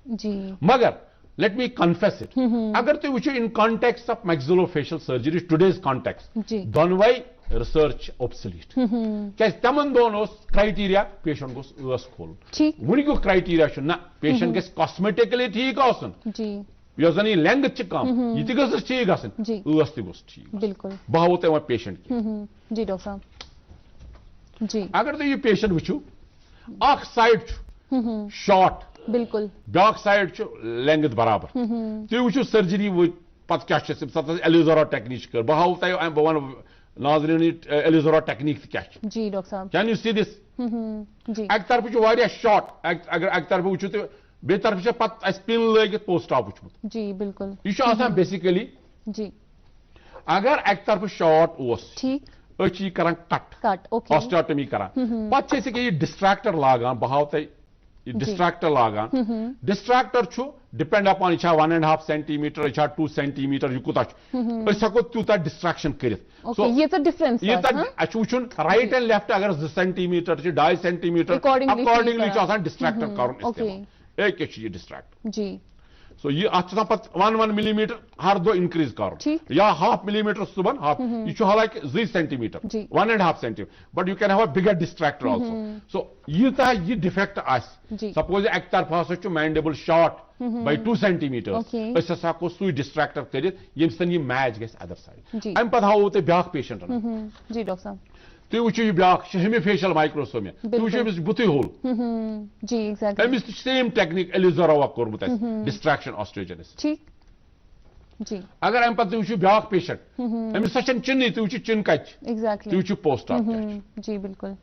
मगर लेट मी कन्फेस इट अगर तुम वो in context of maxillofacial surgery today's context दोनवै रिसर्च ऑब्सोलीट क्या तमन दोन क्राइटेरिया पेशेंट गोस खोल वन क्राइटेरिया ना पेशेंट गस कॉस्मेटिकली ठीक यह जन लेंथ कम यह गस ठीक गोस ठीक
बिल्कुल
बह हावो तुम पेशेंट
जी डॉक्टर साहब जी
अगर तुम यह पेशेंट वो साइड शॉर्ट
बिल्कुल
ब्याक साइड लेंथ बराबर तुम वो सर्जरी वो पे क्या एलिजारो टेक्निक कर बह हाव तुम बह वन नाजरीन एलिजोरा टेक्निक क्या
जी डॉक्टर साहब
कैन यू सी दिस
जी
एक तरफ शॉर्ट अगर एक तरफ वो बे तरफ पे पिन लगित पोस्ट ऑफ वो
जी बिल्कुल
यह बेसिकली
जी
अगर एक तरफ शॉर्ट
ठीक
अच्छी कर कट
ओके
ऑस्टियोटमी कर पे डिस्ट्रैक्टर लागान बह हाव डिस्ट्रैक्टर लागान डिस्ट्रैक्टर डिपेंड अपॉन यह 1.5 सेंटीमीटर यह 2 सेंटीमीटर यह कुछ हको तूत डिस्ट्रैक्शन कर राइट एंड लेफ्ट अगर 2 सेंटीमीटर 2.5 सेंटीमीटर अकॉर्डिंगली डिस्ट्रैक्टर कर डिस्ट्रैक्टर
जी
सो ये पे 1 मिलीमीटर हर दो इंक्रीज कर या 1/2 मिलीमीटर सुबह हाफ यह हालांकि 2 centimetre 1.5 centimetre but you can have a bigger distractor also so Utah ये डिफेक्ट सपोज एक तरफ हसा मैंडिबल शॉर्ट बाय 2 सेंटीमीटर हको सू डिस्ट्रैक्टर कर ये मैच गि अदर साइड अम पे हावो तुम ब्या पेशेंट
जी डॉक्टर साहब
तुम वो ब्या हेमीफेशियल माइक्रोसोमिया तुम वो बुत होल
जी एग्जैक्टली
अमिस सेम टेक्निक एलिजोरा कोर्मुत डिस्ट्रैक्शन ऑस्टियोजेनेसिस
ठीक जी
अगर अम पे वो ब्या पेशेंट अमिस सा चिन्नी तुम चिन कच
एग्जैक्टली
तुम पोस्ट ऑफ
जी बिल्कुल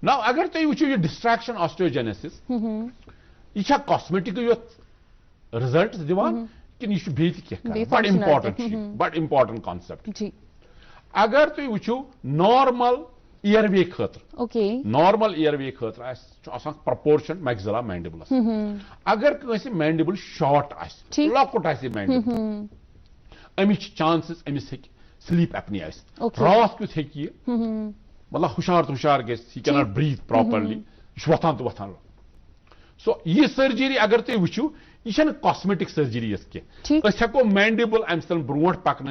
ना अगर तुम वो डिस्ट्रैक्शन ऑस्टियोजेनेसिस यह कॉस्मेटिक रिजल्ट दिवान कि यह बड़ इम्पोर्टेंट कॉन्सेप्ट
जी
अगर तुम वो नॉर्मल एयरवे खतर
ओके
नॉर्मल एयरवे खतर प्रपोर्शन मैक्सिला मैंडिबुलस अगर मैंडिबुल short लॉकुट मैंडिबुल अमिच chances Amish sleep apnoea रात कुछ मतलब हुशार गि कैनॉट ब्रीथ प्रॉपरली वथान तो वथान सो ये सर्जरी अगर तुम वो यह कॉस्मेटिक सर्जरी हको मैंडिबल अम सन ब्रो पकन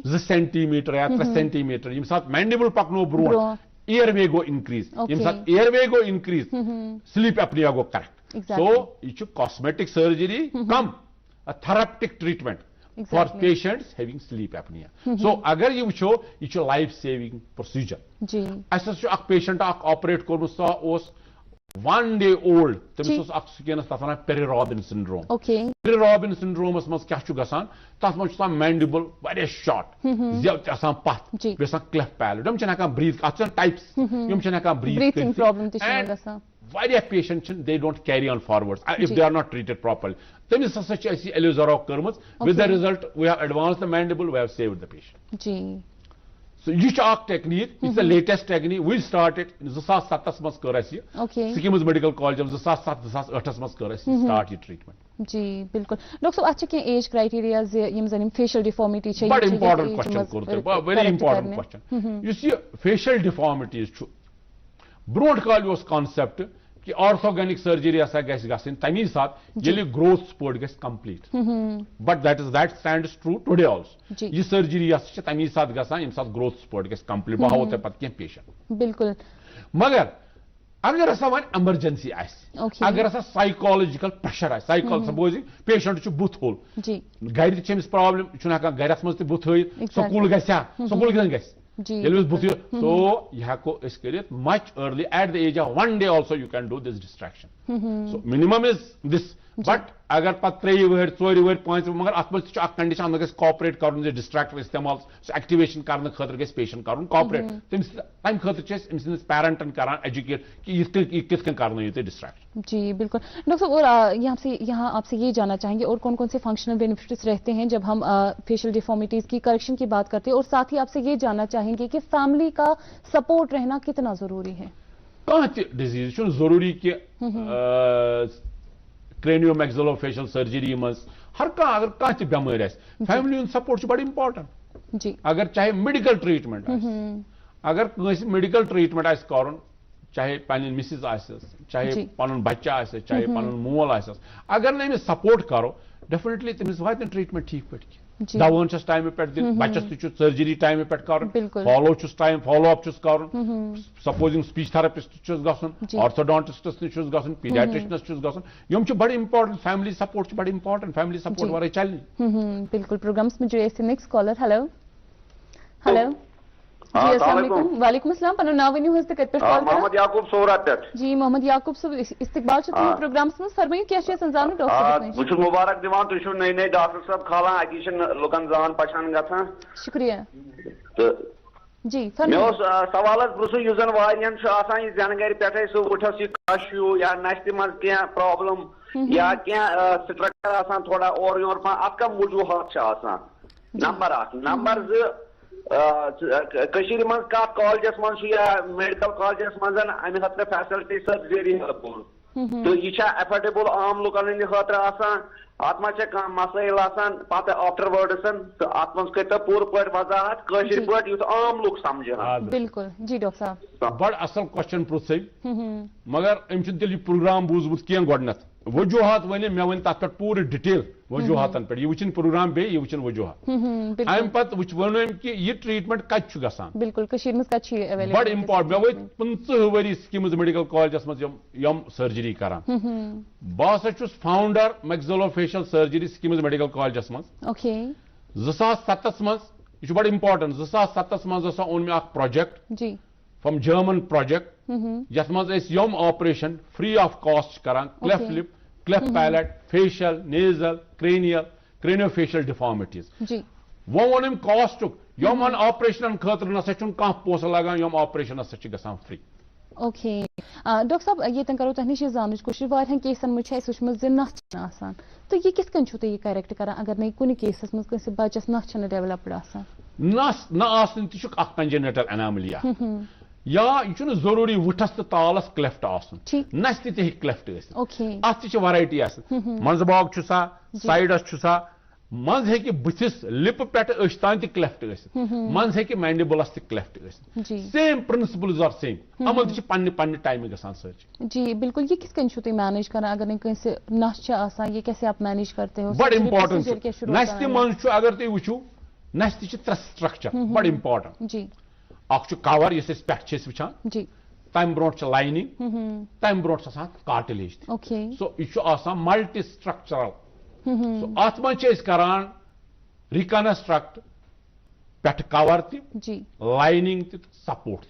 2 सेंटीमीटर या 3 सेंटीमीटर ये सात मैंडिबल पकनो ब्रो एयरवे गो इंक्रीज ये सात एयरवे गो इंक्रीज स्लीप एपनिया गो करेक्ट सो यह cosmetic surgery cum therapeutic treatment for patients having sleep apnoea so अगर ये वो यह लाइफ सेविंग प्रोसीजर अस पेशेंट ऑपरेट कोर्मुत सह 1 day old तमिस स्किनस तथ one Pierre Robin syndrome peri robin syndromes मज क्या तथ मज मैंडिबल वारिया शॉर्ट जेव पथ बे क्लेफ्ट पैलेट यम हेकान ब्रीथ अत टाइप्स यम हेकान ब्रीथ वारिया patient they don't carry on forward if they are not treated properly तमिस हसा एलिजोरा कर्म with the result we have advanced the mandible we have saved the patient
जी
So, यह technique is the latest technique we started 2007 मज कर सिकिम्स medical college 2007-2008 मज कर start यह ट्रीटमेंट
जी बिल्कुल डॉक्टर साहब अच्छा एज क्राइटेरिया यम फेशियल डिफॉर्मिटी
बड़ important question core very important question यह फेशियल डिफॉर्मिटीज ब्रोट काल कॉन्सेप्ट कि ऑर्थोगेनिक सर्जरी गि तमी सात ये ग्रोथ स्पोर्ट गि complete but that stands true today also यह सर्जरी तमी सात गसान यम सात ग्रोथ स्पोर्ट गि कंप्लीट बह हावो पे कह पेशेंट
बिल्कुल
मगर अगर हसा वन एमरजेंसी अगर हसा साइकोलॉजिकल प्रेशर सपोजिंग पेशेंट बुत होल गर तमिस प्रॉब्लम गरस मज बुत स्कूल स्कूल कथन बुत सो यह हको much early at the age of 1 day also you can do this distraction so minimum is this but अगर पे 3 वहर 4 वहर 5 मगर अत मज कंडीशन गि कॉपरेट कर डिस्ट्रैक्टर इस्तेमाल एक्टिवेशन करने खतर गि पेशेंट कर कॉपरेट तम खतर पेरेंटन कर एजुकेट कि कित कर डिस्ट्रैक्शन
जी बिल्कुल डॉक्टर साहब और यहाँ आपसे ये जानना चाहेंगे और कौन कौन से फंक्शनल बेनिफिट्स रहते हैं जब हम फेशियल डिफॉर्मिटीज की करेक्शन की बात करते हैं और साथ ही आपसे ये जानना चाहेंगे कि फैमिली का सपोर्ट रहना कितना जरूरी है
कह डिजीज जरूरी कि क्रेनियोमैक्सिलोफेशियल सर्जरी मज हर अगर कह बेमार फैमिली सपोर्ट बड़ इम्पोर्टेंट
जी
अगर चाहे मेडिकल ट्रीटमेंट अगर मेडिकल ट्रीटमेंट कर चाहे पन्न मिसिस चाहे पन बच्चा चाहे पन मोल अगर न सपोर्ट करो डेफिनेटली तमिस वात ट्रीटमेंट ठीक पे दवान टाइम पे दिन बच्चस सर्जरी टाइम पे कर फॉलो अप कर सपोजिंग स्पीच थेरेपिस्ट गन ऑर्थोडोंटिस्टस नश गन पीडियाट्रिशियनस गन यम बड़ इम्पोर्टेंट फैमिली सपोर्ट बड़ इम्पोर्टेंट फैमिली सपोर्ट वर चल
बिल्कुल प्रोग्राम्स में जुड़े नेक्स्ट कॉलर हेलो हेलो जी अस्सलाम वालेकुम वालेकुम अस्सलाम पनो नाव वनियो हस्त कत पे कॉल
मोहम्मद याकूब सोरा पे
जी मोहम्मद याकूब सब इस्तकबाल छ तुम प्रोग्राम्स में फरमाइयो क्या छ संजानो डॉक्टर
बुछ मुबारक दिवान तु छु नई डॉक्टर साहब खाला अकीशन लोकन जान पहचान गथा
शुक्रिया
तो
जी
मे सवाल पृछुन यह जन वारियन जन गर पे सह उठस यह कश्यू या नश्त मज क्या प्रॉब्लम या क्या स्ट्रक्चर थोड़ा और योर पा अत कम वजूहत नंबर 1 नंबर 2 मज कत कॉलेजस मज या मेडिकल कॉलेजस मज अमे खतर फैसिलिटी सब वेरी हेल्पफुल तो यह एफोर्डेबल आम लुकन खतर अत मे मसाइल पे आफ्टरवर्डसन तो अत मज कर पूर पे वजाहत कशिर पे युथ आम लुक समझ
बिल्कुल जी डॉक्टर साहब
बड़ असल क्वेश्चन पृछ मगर अम तेल प्रोग्राम बूजमुत कह गोडनथ वजूहत वन मे वन तथ पे पूरी डिटेल वजूहतन पे वुचन प्रोग्राम बे वुचन वजूहत अम पे वन कि यह ट्रीटमेंट कत
बिल्कुल
बड़ इम्पोर्टेंट मे वो 15 वरी स्कीम्स मेडिकल कॉलेजस मज यम सर्जरी करान बह founder maxillofacial surgery SKIMS medical colleges मज 2007 मज यह बड़ इम्पोर्टेंट 2007 मज ओन मे प्रोजेक्ट फ्रॉम जर्मन प्रोजेक्ट यथ मज यम ऑपरेशन फ्री ऑफ कॉस्ट करान cleft lip cleft palate facial nasal craniofacial deformities वो वोन कॉस्ट यम ऑपरेशन खतर नसा कह पोस लगान यम ऑपरेशन ग फ्री
ओके डॉक्टर साहब ये करो तह नश जान कोशिश वारियान केसन मज वुचमत नथ आसान तो यह किस कन तुम करेक्ट करान अगर नहीं कुछ केसस मज कंस बच्चस नथ डेवलप्ड आसान
नस न आसन तह कंजेनिटल एनामलिया या यह जरूरी वुठस तो तालस क्लेफ्ट नस तह क्लेफ्ट अत वैरायटी मंजबाग साइडस मज हे बुथिस लिप पे तान क्लेफ्ट मज हे मैंडिबुलस cleft same principles are same अमन तह पन्ने टाइम गसान सर्जरी
जी बिल्कुल ये किस कन तुम मैनेज कर अगर नहीं कंस नस ये कैसे आप मैनेज करते हो
बड़ इम्पोर्टेंट नस मज अगर तुम वुचो नस त्रे स्ट्रक्चर बड़ इम्पोर्टेंट
जी
कवर इस पे वुचान तम ब्रो लाइनिंग तम ब्रो कार्टिलेज सो यह मल्टी स्ट्रक्चरल अत मज करान रिकनस्ट्रक्ट पे cover lining support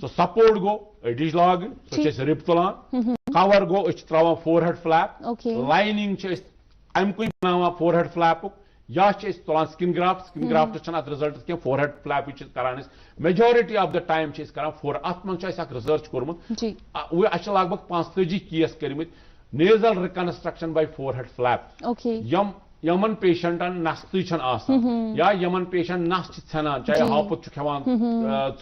so support गो अडिश लागन सो रिप तुलान कवर गो त्रावान फोरहेड फ्लैप लाइनिंग अमुक बना फोरहेड फ्लैप या तुलान स्किन ग्राफ्ट अत रिजल्ट क्या फोरहेड फ्लैप करान मेजॉरिटी ऑफ द टाइम करान अत मज रिसर्च कोर्मुत लगभग 35 केस कर्म nasal reconstruction by forehead flap यमन पेशेंटन नस्त या यमन पेशेंट नस षान चाहे हापुत खेवान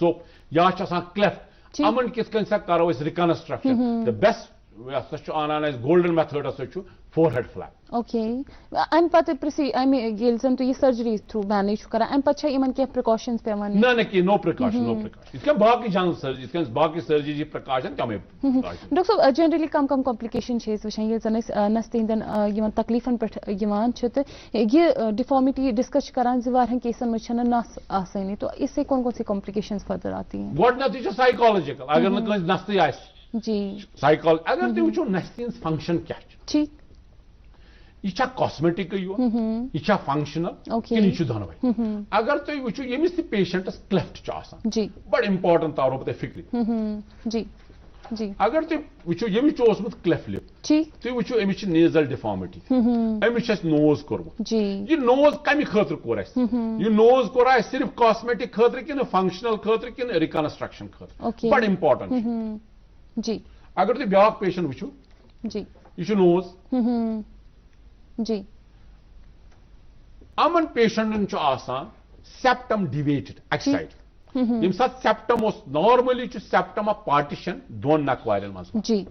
चोप या क्लेफ्ट अमन किस करो रिकनस्ट्रक्शन द बेस्ट अनान golden method forehead flap
okay अम पे जन तुम सर्जरी थ्रू मैनेज कर अम पे इन क्या प्रिकॉशंस पेवान
नो प्रिकॉशन बाकी सर्जरी बाकी सर्जरी प्रिकॉशन कम
डॉक्टर साहब जनरली कम कॉम्प्लिकेशन वुचान ये जन नस्त हंदन तकलीफन पे यह डिफॉर्मिटी डिस्कस करान वारियान केसन मज नस आसानी तो इससे कौन सी कॉम्प्लिकेशंस फर्दर आती हैं
गोडनेथ साइकोलॉजिकल अगर नस्त
जी
साइकोलॉजी अगर तुम वो नस्त फंक्शन क्या
ठीक
यह कॉस्मेटिक यह फंक्शनल कि यह दोनों अगर तुम वो यमिस पेशेंटस क्लेफ्ट
जी
बड़ इम्पोर्टेंट तारो बह फिक्र
जी जी
अगर तुम वो यमिस क्लेफ्ट लिप तुम वो Amish nasal deformity Amish knows कोर्मुत यह नोज कम खतर कोर यह नोज कोर सिर्फ कॉस्मेटिक खतर कि फंक्शनल खतर कि रिकनस्ट्रक्शन खतर बड़ इम्पोर्टेंट
जी
अगर तुम ब्या पेशेंट वो
जी
यह नोज
जी
अमन पेशेंटन सेप्टम डिवेटेड अक साइड यम साथ septum normally septum of partition दोन नकवारन मज
जी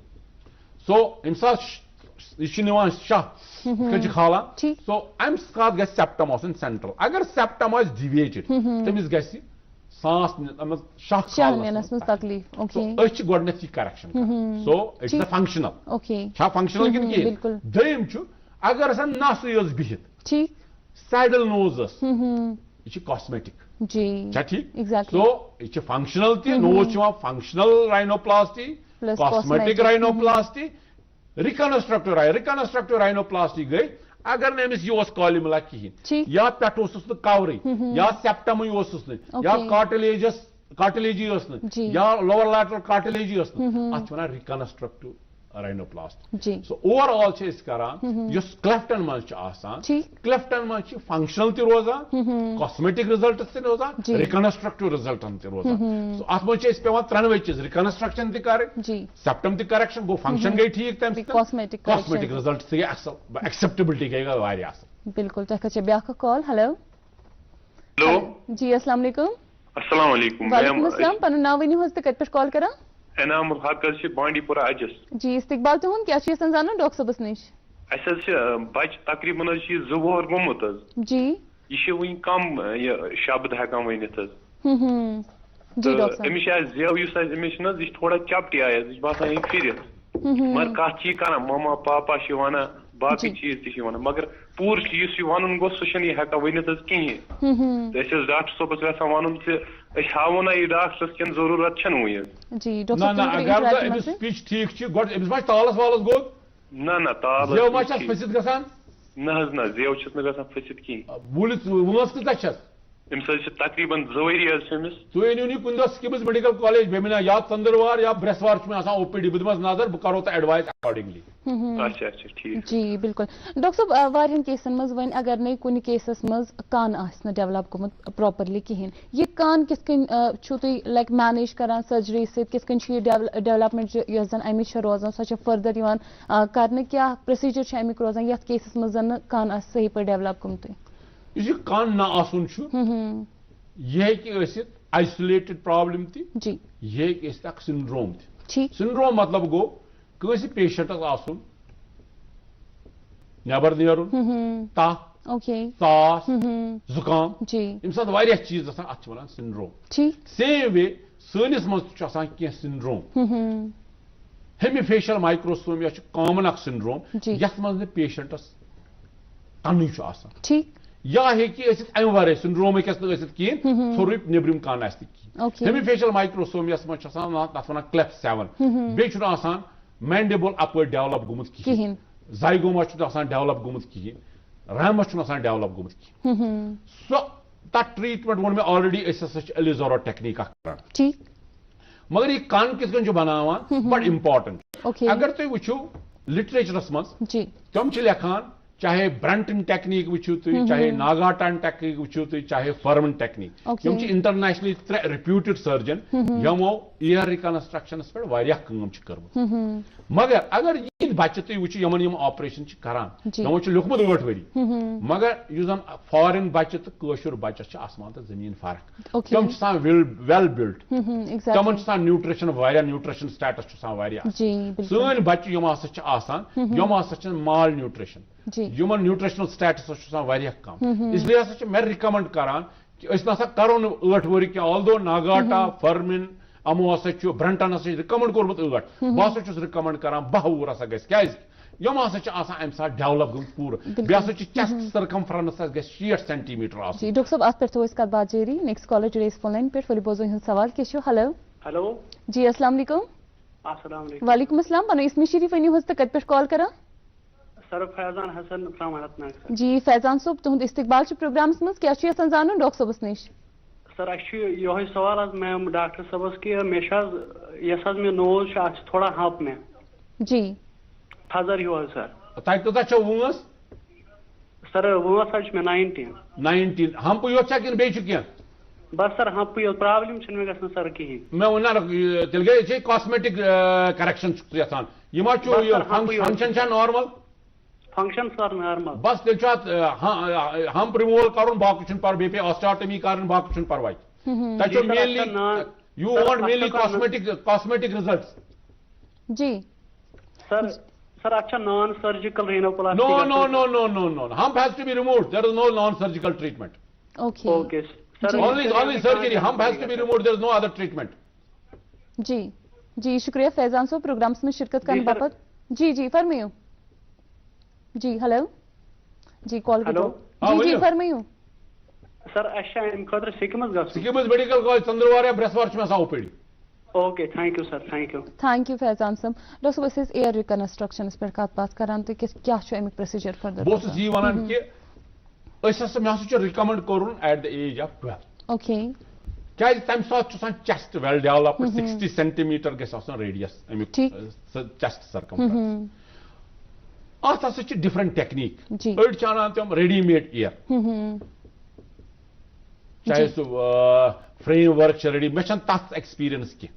सो यम साथ यह शाह खाला सो अम साथ ग सेप्टम सेंट्रल अगर सेप्टम डिवेटेड तमिस ग सांस शाह
तकलीफ
गोडनेथ correction so it's functional functional कि दम अगर नस बिहित सैडल नोज यह कॉस्मेटिक ठीक सो यह functional nose functional rhinoplasty cosmetic rhinoplasty reconstructive rhinoplasty गई अगर नमिस यह कॉलिमुला कहें या पे कवर या सेप्टम या कार्टिलेजी या लोअर लैटरल कार्टिलेजी अत वन रिकनस्ट्रक्टिव राइनोप्लास्ट सो ओवरऑल क्लेफ्टन मज क्लेफ्टन मज फंक्शनल त रोजान कॉस्मेटिक रिजल्ट त रोजान रिकनस्ट्रक्टिव रिजल्टन त रोजान सो अत मज पे त्रोनवे चीज रिकनस्ट्रक्शन त सेप्टम त करेक्शन गो फंक्शन गई ठीक तम कॉस्मेटिक रिजल्ट गई असल एक्सेप्टेबिलिटी गई वारिया असल
बिल्कुल तक ब्या कॉल हेलो जी अस्सलाम वालेकुम
अस्सलाम वालेकुम
वालेकुम अस्सलाम पन नाव वनी होस त कत पे कॉल करा
इनाम उल हक छ बांडीपुरा अजस
जी इस्तकबाल तुहन क्या छ यसन जानो डॉक्टर सबस निश
अस बच तकरीबन छ 2 वोर गोमुत
जी
ये वही कम शब्द हेकान वनित
जी डॉक्टर
अमिश जेव युस अमिश न ये थोड़ा चपटी आया ये बासान ये फिरित मगर कत छी करा ममा पापा छ वना बाकी चीज ती वन मगर पूर चीज वन गो सह हेका वनित कहें डॉक्टर सबस यहां वन हावो ना यह डॉक्टरस किन जरूरत
जी
अगर स्पीच ठीक तालस वालस गो
ना ताल
फसित गसान
ना जेव ना फसित कहें
वोस कत
अम्स तकरीबन 2 वरी अमिस
तुम अनु कुन स्किम्स मेडिकल कॉलेज मे मिना या चंद्रवार या ब्रेसवार ओपीडी बह दिमस नजर बह करो एडवाइस अकॉर्डिंगली
अच्छा ठीक
जी बिल्कुल डॉक्टर साहब वारियन केसन मज वन अगर नई कुन केसस मज कान आसना डेवलप गोमुत प्रॉपरली कहें ये कान किस कन तुम लाइक मैनेज करान सर्जरी से किस कन ये डेवलपमेंट यस जन अमिच रोजान सह फर्दर यवान करने क्या प्रोसीजर अमिक रोजान यथ केसस मज जन कान आस सही पर डेवलप गोमुत
यह कान ना आसुन यह आइसोलेटेड प्रॉब्लम ती यह सिंड्रोम सिंड्रोम मतलब गो कंस पेशेंटस आसुन नबर नेरुन तफ सास जुकाम अम सात वारिया चीज अत वन सिंड्रोम सेम वे सनिस मज कह सिंड्रोम हेमीफेशियल माइक्रोसोमिया कॉमन सिंड्रोम यथ मज पेशेंटस कन ठीक या अमे वर सिंड्रोम कहें सोरे नब्रिम कान हेमीफेशियल माइक्रोसोमियस मज तथ वन क्लेफ 7 बे मैंडेबल अपर डेवलप गोमुत कहें जाइगोमा डेवलप गोमुत कहें रैमस डेवलप गोमुत कहें सो तथ ट्रीटमेंट वो मे ऑलरेडी एलिजोरो टेक्निक मगर यह कान किस कन बनावान बड़ इम्पार्टेंट अगर तुम वो लिटरेचरस मज तम लेखान चाहे ब्रंटन टेक्निक वो चाहे नागाटन टेक्निक वो चाहे Firmin technique internationally 3 reputed surgeon यमो ईयर रिकनस्ट्रक्शन पे मगर अगर ये बच्चे तुम वो यमन यम ऑपरेशन करान यमो लिखमुत 8 वरी मगर जन फॉरेन बच्चे तो कशुर बच्चे आसमान तो जमीन फर्क तम वेल बिल्ट तमन न्यूट्रिशन न्यूट्रिशन स्टेटस सन बच्चे यम malnutrition human nutritional status कम इसलिए मे रिकमेंड करान कि करो 8 वरी क्या ऑल्दो नागाटा फर्मिन अमो ब्रंटन रिकमेंड कोर्मुत 8 बह रिकमेंड करान 12 वुर क्या यम अम सात डेवलप गम पूर चेस्ट सर्कमफ्रेंस 60 सेंटीमीटर
डॉक्टर साहब अत पे कत बात जारी नेक्स्ट कॉलर जुड़े फोन लाइन पे फुल बोजो सवाल क्या हेलो
हेलो
जी अस्सलाम वालेकुम वालेकुम अस्सलाम बनो इसमें शरीफ वनी होस कत पे कॉल करा
सर फैजान हसन
जी फैजान साहब तुहद इस्तकबाल प्रोग्राम्स मज क्या जान डॉक्टर सबस निश
सर ये सवाल मैम डॉक्टर सबस कि मे मे नोज थोड़ा हप में
जी
थजर हो सर
तक वस
सर वस मे 19
हम्प योत बे
बस सर हम्प प्रॉब्लम मे ग सर कहें
मे वन तेल गई cosmetic correction function normal
function sir normal
बस तेल हम्प रिमूवल कर बाकी पे पे ऑस्टाटमी कर बाकी परवाह you want mainly cosmetic results
जी सर सर अच्छा non surgical rhinoplasty
no hump has to be removed there is no non surgical treatment
okay sir
only surgery hump has to be removed there is no other treatment
जी जी शुक्रिया फैजान साहब programmes में शिरकत करने बाबत जी फरमाइयो जी hello जी call
hello
जी फरमाइयो
sir अच्छा इन खतर
सिकिम्स medical college चंद्रवार या ब्रेसवार में OPD
okay thank you sir
thank you Faizan साहब डॉक्टर बस एयर रिकनस्ट्रक्शन पे कत बात करान तो क्या अमिक प्रोसीजर फर्दर
बस यह वन कि मे रिकमेंड कर at the age of 12
okay
क्या तम सात chest well develop 60 centimetre radius अमुक चेस्ट सर्कमफ्रेंस अत हसा डिफरेंट टेक्निक अड़ अनान तम रेडीमेड ईयर चाहे सह फ्रेम वर्क रेडी मे तथ एक्सपीरियंस कह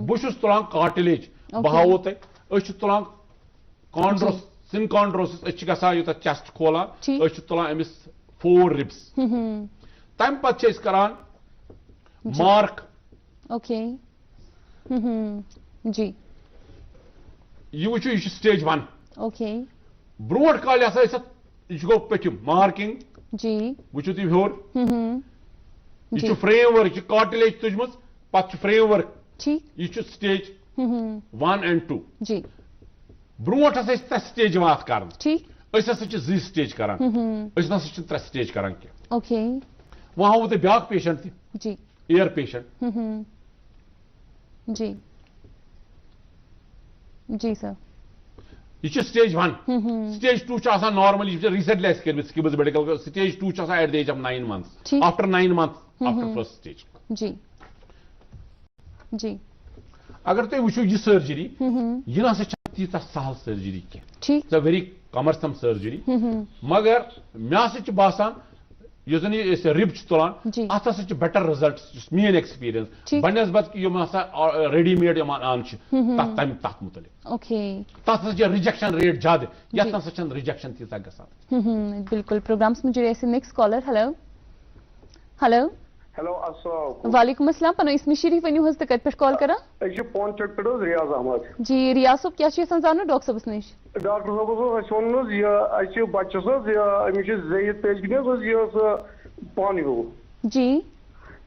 बहुत तुलान कार्टिलेज बह हावो तुम तुलान कॉन्ड्रोस सिन कॉन्ड्रोसिस गसान यूत चेस्ट खोलान तुलान अमिस 4 रिब्स तम पे करान मार्क
ओके जी
यह वो स्टेज 1
ओके
ब्रोट काल गो पथिम मार्किंग
जी
वो तुम होर यह फ्रेम वर्क कार्टिलेज तुजम पे फ्रेम वर्क यह स्टेज 1 and 2
जी
ब्रोट स्टेज वात कर जी स्टेज कर 3 स्टेज कर
ओके
वहां हावो ब्या पेशेंट
जी
एयर पेशेंट
जी जी सर
यह stage 1 stage 2 normally recently SKIMS medical stage 2 at the age of 9 months after 9 months after first stage
जी जी
अगर तुम वो यह सर्जरी यह ना तीत सहल सर्जरी कह वेरी कमरसम सर्जरी मगर मे बासान जन रिब तुलान अत बेटर रिजल्ट मेन एक्सपीरियंस बनस्बत रेडीमेड आन तथ मुतलिक तथ रिजेक्शन रेट ज्यादा ये रिजेक्शन तीत गसान
बिल्कुल प्रोग्राम्स में जुड़े next caller hello hello
hello अस्सलाम
वालेकुम अस्सलाम पनो इसमें शरीफ वनु हज तक पे कॉल करा
पौन चट पे रियाज अहमद
जी रियाज साहब क्या जानो डॉक्टर साहब नश
डॉक्टर साहब वो यह बच्चस अमिस जयद पेजगन यह पान हो
जी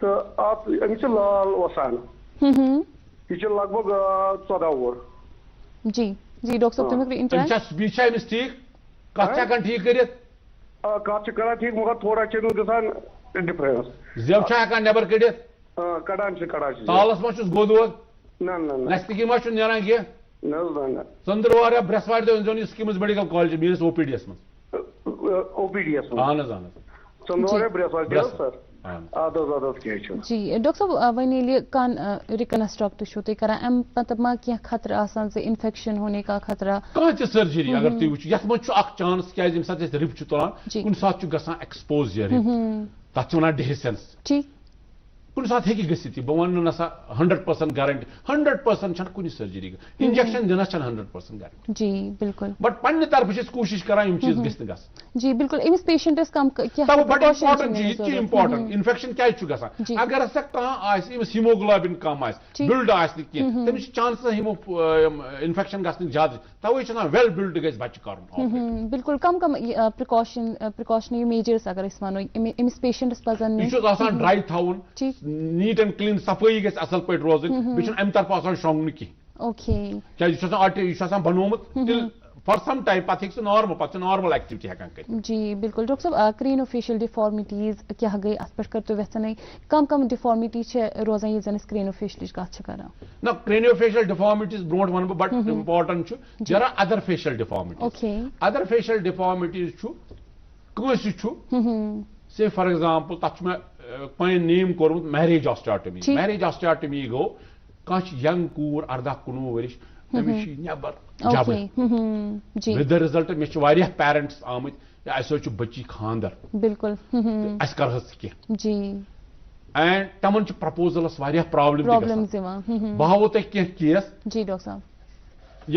तो अमिस लाल वसान यह लगभग 14 वोर
जी जी डॉक्टर साहब तुम
इंटरेस्ट ठीक कत ठीक कर
ठीक मगर थोड़ा गसान डिफरेंस
जब नबर कड़ित
कड़ान
तालस मज गोद वोद
ना
नजदीकी मा नान कह चंद्रवार ब्रसवार दो स्किम्स मेडिकल कॉलेज मेस ओपीडीएस मज
ओपीडीएस
अहन
चंद्रवार ब्रसवार सर
जी डॉक्टर साहब वन कान रिकनस्ट्रक्ट तुम कर मतलब मा क्या खतरा आसान से इन्फेक्शन होने का खतरा
कह सर्जरी अगर तुम वो ये मज चांस क्या रिब तुलान कुन सात गसान एक्सपोज यह रिब तथ वन डिहिसेंस
ठीक
कुन सात गि बह वन ना 100% गारंटी 100% कुछ सर्जरी इंजेक्शन दिन 100% गारंटी
जी बिल्कुल
बट पन्ने तरफ कोशिश करान चीज ग
जी बिल्कुल अमिस पेशेंटस कम
इम्पोर्टेंट इन्फेक्शन क्या अगर हसा कह हीमोग्लोबिन कम बिल्ड तमिस चांस इन्फेक्शन गन ज्यादा तवे वेल बिल्ड गज बच्चे कर
बिल्कुल कम कम प्रिकॉशनरी मेजर्स अगर वनो अमिस पेशेंटस पजन
यह ड्राई थवन नीट एंड क्लीन सफाई गई असल पे रोज अम तरफ शोंगन कह क्या बनोमुत फॉर सम टाइम पे नॉर्मल एक्टिविटी हेकान कर
जी बिल्कुल डॉक्टर साहब क्रेनोफेशियल डिफॉर्मिटीज क्या गई अत पे कर वेन कम कम डिफॉर्मिटी रोजान ये जन क्रेनोफेशियल कत कर
ना क्रेनोफेशियल डिफॉर्मिटीज ब्रोट one but important there are other facial deformities
okay other
facial deformities say for example तथ मे पन नेम कोर्मुत मैरिज ऑस्टियोटमी गो कह यंग कूर 18-19 वर्ष तमिस नबर जब विद द रिजल्ट मे पेरेंट्स आमत अस बच्ची खानदर
बिल्कुल
अस कर
जी
एंड तमन प्रपोजलस प्रॉब्लम बह हावो तुम कह केस
जी डॉक्टर साहब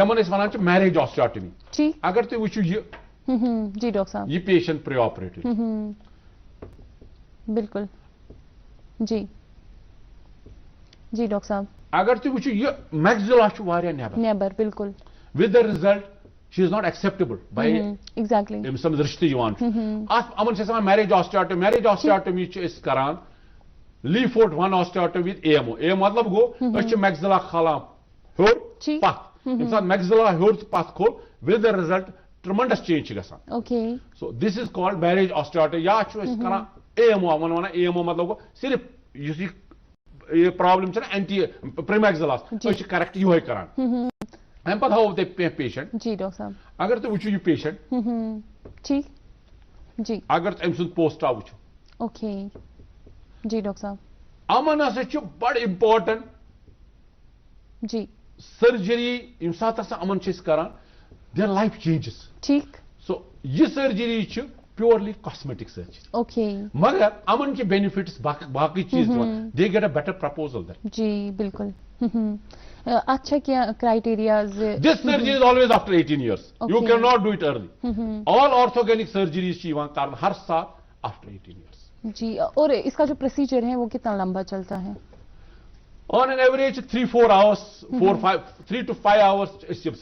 यमन वन मैरिज ऑस्टियोटमी अगर तुम वो
जी डॉक्टर साहब
यह पेशेंट प्री ऑपरेटिव
बिल्कुल जी जी डॉक्टर साहब
अगर तुम वो यह मैक्सिला नेबर
बिल्कुल
with the result she is not acceptable bye
exactly
रिश्ते अमन मैरिज ऑस्टियोटमी करान लीफोर्ट 1 ऑस्टियोटमी विद एएमओ मतलब गो मैक्सिला खालान हर पथ मैक्सिला हर पथ खोल with the result tremendous change गसान
okay so
this is called marriage osteotomy या करान एएमओ वन एएमओ मतलब गो सिर्फ ये प्रॉब्लम एंटी प्रीमैक्सिलास करेक्ट ये करान अम पे हाव तुम पेशेंट
जी डॉक्टर साहब
अगर तुम वो पेशेंट
ठीक जी
अगर अम सुन पोस्ट वो
ओके जी डॉक्टर साहब
अमन हसा बड़ इम्पोर्टेंट
जी
सर्जरी यम सात अमन करान देयर लाइफ चेंजेस
ठीक
सो यह surgery purely cosmetic surgery
okay
मगर अमन के बेनिफिट्स बाकी चीज they get a better proposal then
जी बिल्कुल अच्छा क्या criterias
this surgery is always after 18 years you cannot do it early all orthogenic surgeries हर साल आफ्टर 18 years
जी और इसका जो प्रोसीजर है वो कितना लंबा चलता है
on an average 3-4 hours 3 to 5 hours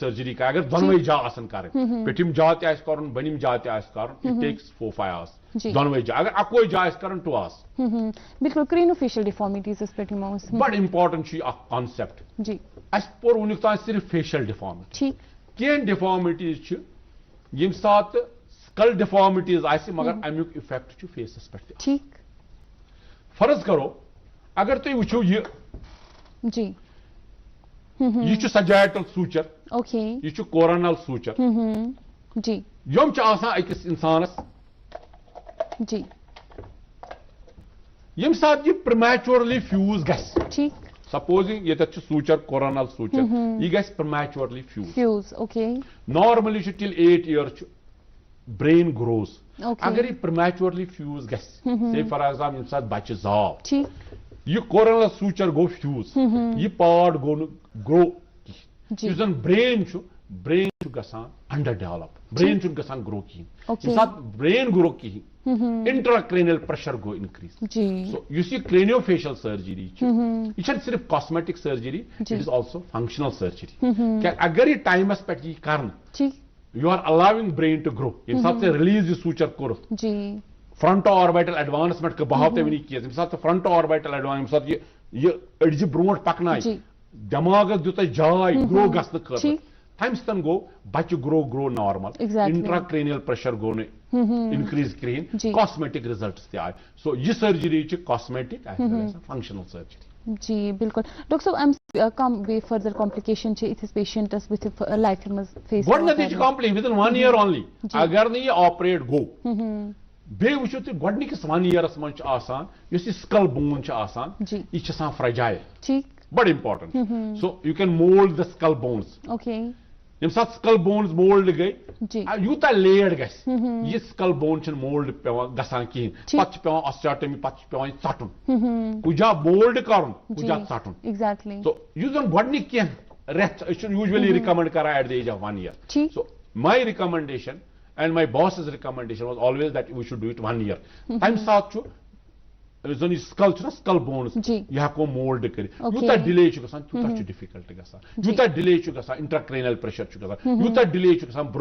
surgery का अगर दोनों जा कर पेटिम जा कर बनिम जा कर इट टेक्स 4-5 hours दोनों जा अगर अको जा कर 2 hours
बिल्कुल क्रेनोफेशियल डिफॉर्मिटीज इस पेटिम
बड़ इंपॉर्टेंट कॉन्सेप्ट
जी
अस पोर वुनिक तान सिर्फ फेशियल डिफॉर्मिटी
ठीक
केन डिफॉर्मिटीज यम सात स्कल डिफॉर्मिटीज आसे मगर अमुक इफेक्ट फेसस पे
ठीक
फर्ज करो अगर तुम वो ये
जी
यह सजायटल सूचर
ओके
यह कोरोनल सूचर
जी
यम अकिस इंसानस
जी
यम सात यह प्रीमैच्योरली फ्यूज गस
ठीक
सपोजिंग ये सूचर कोरोनल सूचर यह गस prematurely
fuse okay
normally till 8 years brain grows अगर यह प्रीमैच्योरली फ्यूज गस से फॉर एग्जाम्पल यम सात बच्चे जाव
ठीक
यह कोरोनल सूचर गो फ्यूज यह पार्ट गो ग्रो जन ब्रेन गसान अंडर डेवलप ब्रेन ग्रो कहें ब्रेन ग्रो कहें इंट्राक्रेनियल प्रेशर गो इनक्रीज सो यह क्रेनियोफेशियल सर्जरी यह सिर्फ cosmetic surgery it is also functional surgery अगर यह टाइमस पे कर you are allowing brain to grow ये साथ से रिलीज यह सूचर कोर फ्रंटो ऑर्बिटल एडवांसमेंट का बहाव ते वनी किया साथ फ्रंटो ऑर्बिटल एडवांस साथ ये अड़ज ब्रोट पकना दिमाग दुत जाय ग्रो गसन खतर तम सन गो बच्चे ग्रो नॉर्मल इंट्राक्रेनियल प्रेशर गो इनक्रीज कहें कॉस्मेटिक रिजल्ट्स ते आए सो यह सर्जरी कॉस्मेटिक फंक्शनल सर्जरी
जी बिल्कुल डॉक्टर साहब कम वे फर्दर कॉम्प्लिकेशन इस पेशेंटस विद लाइफ मज face
complication within 1 year only अगर नहीं ऑपरेट गो बे वो तुम गोडनिकस 1 years मज स्कल बोन यह फ्रजाइल
ठीक
बड़ important so you can mould the skull bones
okay
यम साथ स्कल बोन्स मोल्ड गई यूता लेयर्ड गस यह स्कल बोन मोल्ड गसान कहें पे ऑस्टियोटमी पे चटुन कुजा मोल्ड कर कुजा चटुन
एग्जैक्टली
सो यह जन गोडनिक कह रेथ यूजुअली रिकमेंड कर at the age of 1 year so my recommendation and my boss's recommendation was always that we should do it 1 year time saat zon skull skull bones you have to mold kar yuta delay chu gasan tuta difficult gasan yuta delay chu gasan intracranial pressure chu gasan yuta delay chu gasan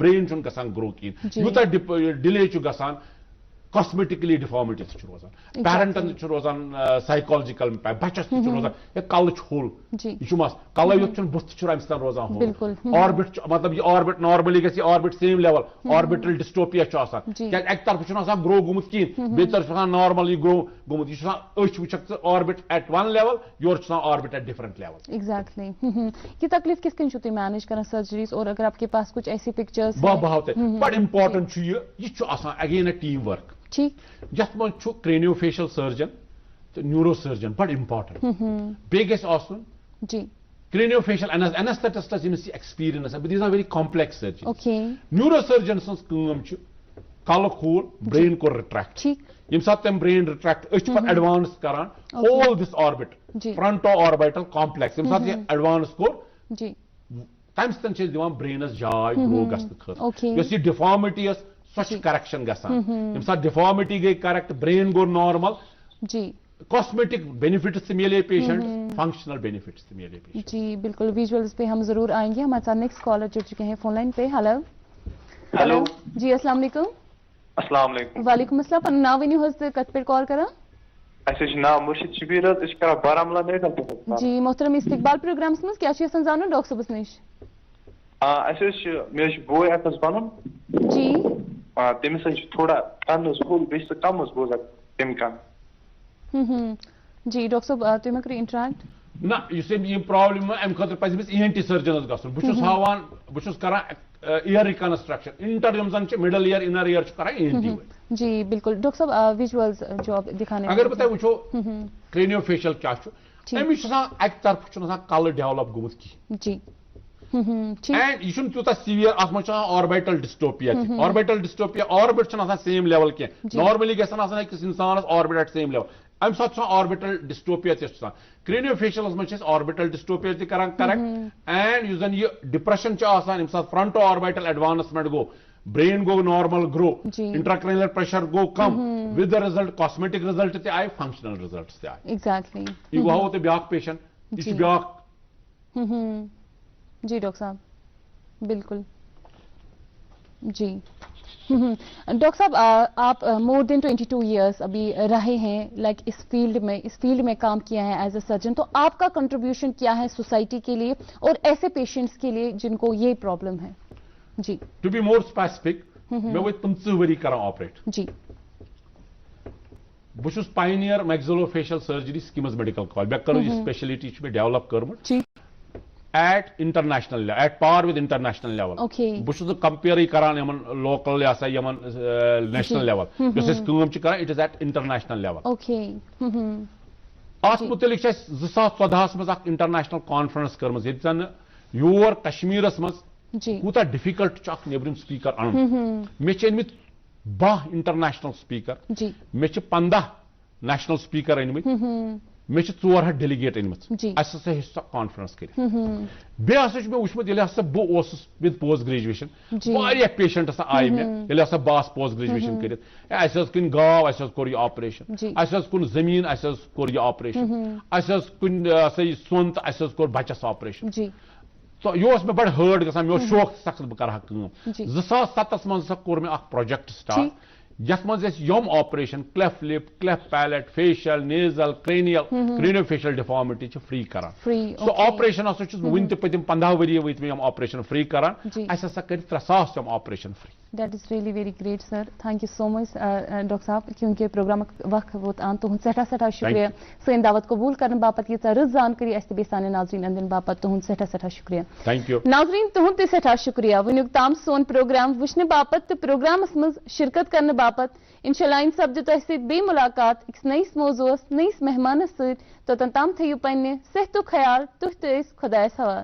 brain chun gasan grow kin yuta delay chu gasan cosmetically deformities chu rozan parental chu rozan psychological bachas chu rozan ye kal chhol ye mas kala yot chun bust chu ramstan rozan ho orbit matlab ye orbit normally gesi orbit same level orbital dystopia chu asan kya ek taraf chu asan grow gumut kin be taraf chu normally grow gumut ye chu ach wuchak orbit at one level yor chu orbit at different level
exactly ye taklif kis kin chu te manage karan surgeries और अगर आपके पास कुछ ऐसी pictures
बहुत बड़ important chu ye chu asan again a team work
ठीक
यथ मन क्रेनियोफेशियल सर्जन तो न्यूरो सर्जन बड़ इंपॉर्टेंट बे
जी
craniofacial anaesthetist experience these are very complex surgeon
okay
neuro surgeon कल खोल ब्रेन को रिट्रैक्ट यम साथ तम ब्रेन रिट्रैक्ट अच पर एडवांस करान whole this orbit fronto orbital complex यम साथ एडवांस को
जी
तम सन दिवान ब्रेनस जाय ग्रो गसन खतर यस ये deformity such correction gasan yam sa deformity gay correct brain go normal
जी
cosmetic benefits से मिले पेशेंट फंक्शनल बेनिफिट्स से मिले पेशेंट
जी बिल्कुल विजुअल्स पे हम जरूर आएंगे हमारे साथ नेक्स्ट कॉलर जुड़ चुके हैं फोन लाइन पे हेलो
हेलो
जी अस्सलाम वालेकुम
अस्सलाम वालेकुम
वालेकुम अस्सलाम पन नाव वनी होस कत पे कॉल करा
ऐसे नाम मुर्शिद शबीर इस करा बारामुला मेडिकल
जी मोहतरम इस्तकबाल प्रोग्राम्स में क्या चीज जानो डॉक्टर साहब निश
ऐसे मे बोय अतस बनन
जी
तमिस थोड़ा कन स्कूल बेस कम बोजा तम कन
जी डॉक्टर साहब तुम कर इंटरेक्ट
ना ये प्रॉब्लम अम खतर पज ENT सर्जन गसन बहुत हावान बहुत करान year reconstruction inter middle ear inner ear कर
जी बिल्कुल डॉक्टर साहब विजुअल्स जो आप दिखाने
अगर बता वो क्रेनियोफेशियल क्या अमिस अक तरफ कल डेवलप गोमुत की
जी
एंड यह तूत सीवियर अत मज orbital dystopia orbital dystopia orbit same level कह नॉर्मली गस इंसान ऑर्बिट एट सेम लेवल अम सात ऑर्बिटल डिस्टोपिया क्रेनियोफेशियल मज ऑर्बिटल डिस्टोपिया करेक्ट एंड यह जन यह depression front orbital advancement go brain go normal grow intracranial pressure go come with the result cosmetic result ते आए functional results ते आए
exactly
यह वो तो ब्याक पेशेंट यह ब्याक
जी डॉक्टर साहब बिल्कुल जी डॉक्टर साहब आप मोर देन 22 इयर्स अभी रहे हैं लाइक इस फील्ड में काम किया है एज अ सर्जन, तो आपका कंट्रीब्यूशन क्या है सोसाइटी के लिए और ऐसे पेशेंट्स के लिए जिनको ये प्रॉब्लम है? जी
टू बी मोर स्पेसिफिक मैं वो 15 वरी कर ऑपरेट
जी
बहुत pioneer maxillofacial surgery SKIMS medical college मे कर स्पेशलिटी डेवलप कर्मत at international at par with international level बहुत कंपेयर करान local national level it is at international level अत मुतलिक 2014 मज इंटरनेशनल कॉन्फ्रेंस कर्म ये योर कश्मीरस मज कूता डिफिकल्ट नेबरिम स्पीकर अन मे अनमित 10 इंटरनेशनल स्पीकर मे 15 नेशनल स्पीकर अनमित मे 400 डेलीगेट अनमित कॉन्फ्रेंस कर वुचमुत बह विद पोस्ट ग्रेजुएशन पेशेंट आय मे बस पोस्ट ग्रेजुएशन कर कुन गाव कोर यह ऑपरेशन कुन जमीन कोर यह ऑपरेशन कुन सोन तो कोर बचस ऑपरेशन तो यह मे बड़ हर्ड ग मे शौक सख्त बह कर 2007 मज कोर मे प्रोजेक्ट स्टार्ट यथ मज यम operation cleft lip cleft palate facial nasal craniofacial deformity free करान सो ऑपरेशन वन पतिम 15 वरी वत मे ऑपरेशन फ्री करान असा कर 300 operation free.
That is really very great, sir. Thank you so much, Dr. साहब क्योंकि प्रोग्राम वक्त वोत आन तुहद सठा सठा शुक्रिया सन दावत कबूल कर बापत ये रज जानकारी अस बेसाने नाजरीन अंदन बापत तुहद सठा सठा शुक्रिया.
थैंक यू नाजरीन
तुहद ते सठा शुक्रिया वनुक ताम सोन प्रोग्राम वुचने बापत तो प्रोग्रामस मज शिरकत करने बापत इंशाल्लाह इन सब्द तह सत बे मुलाकात एक नईस मौजूस नईस मेहमानस सत तोतन ताम थयु पन्ने सेहतु ख्याल तुह तो खुदायस हवाल.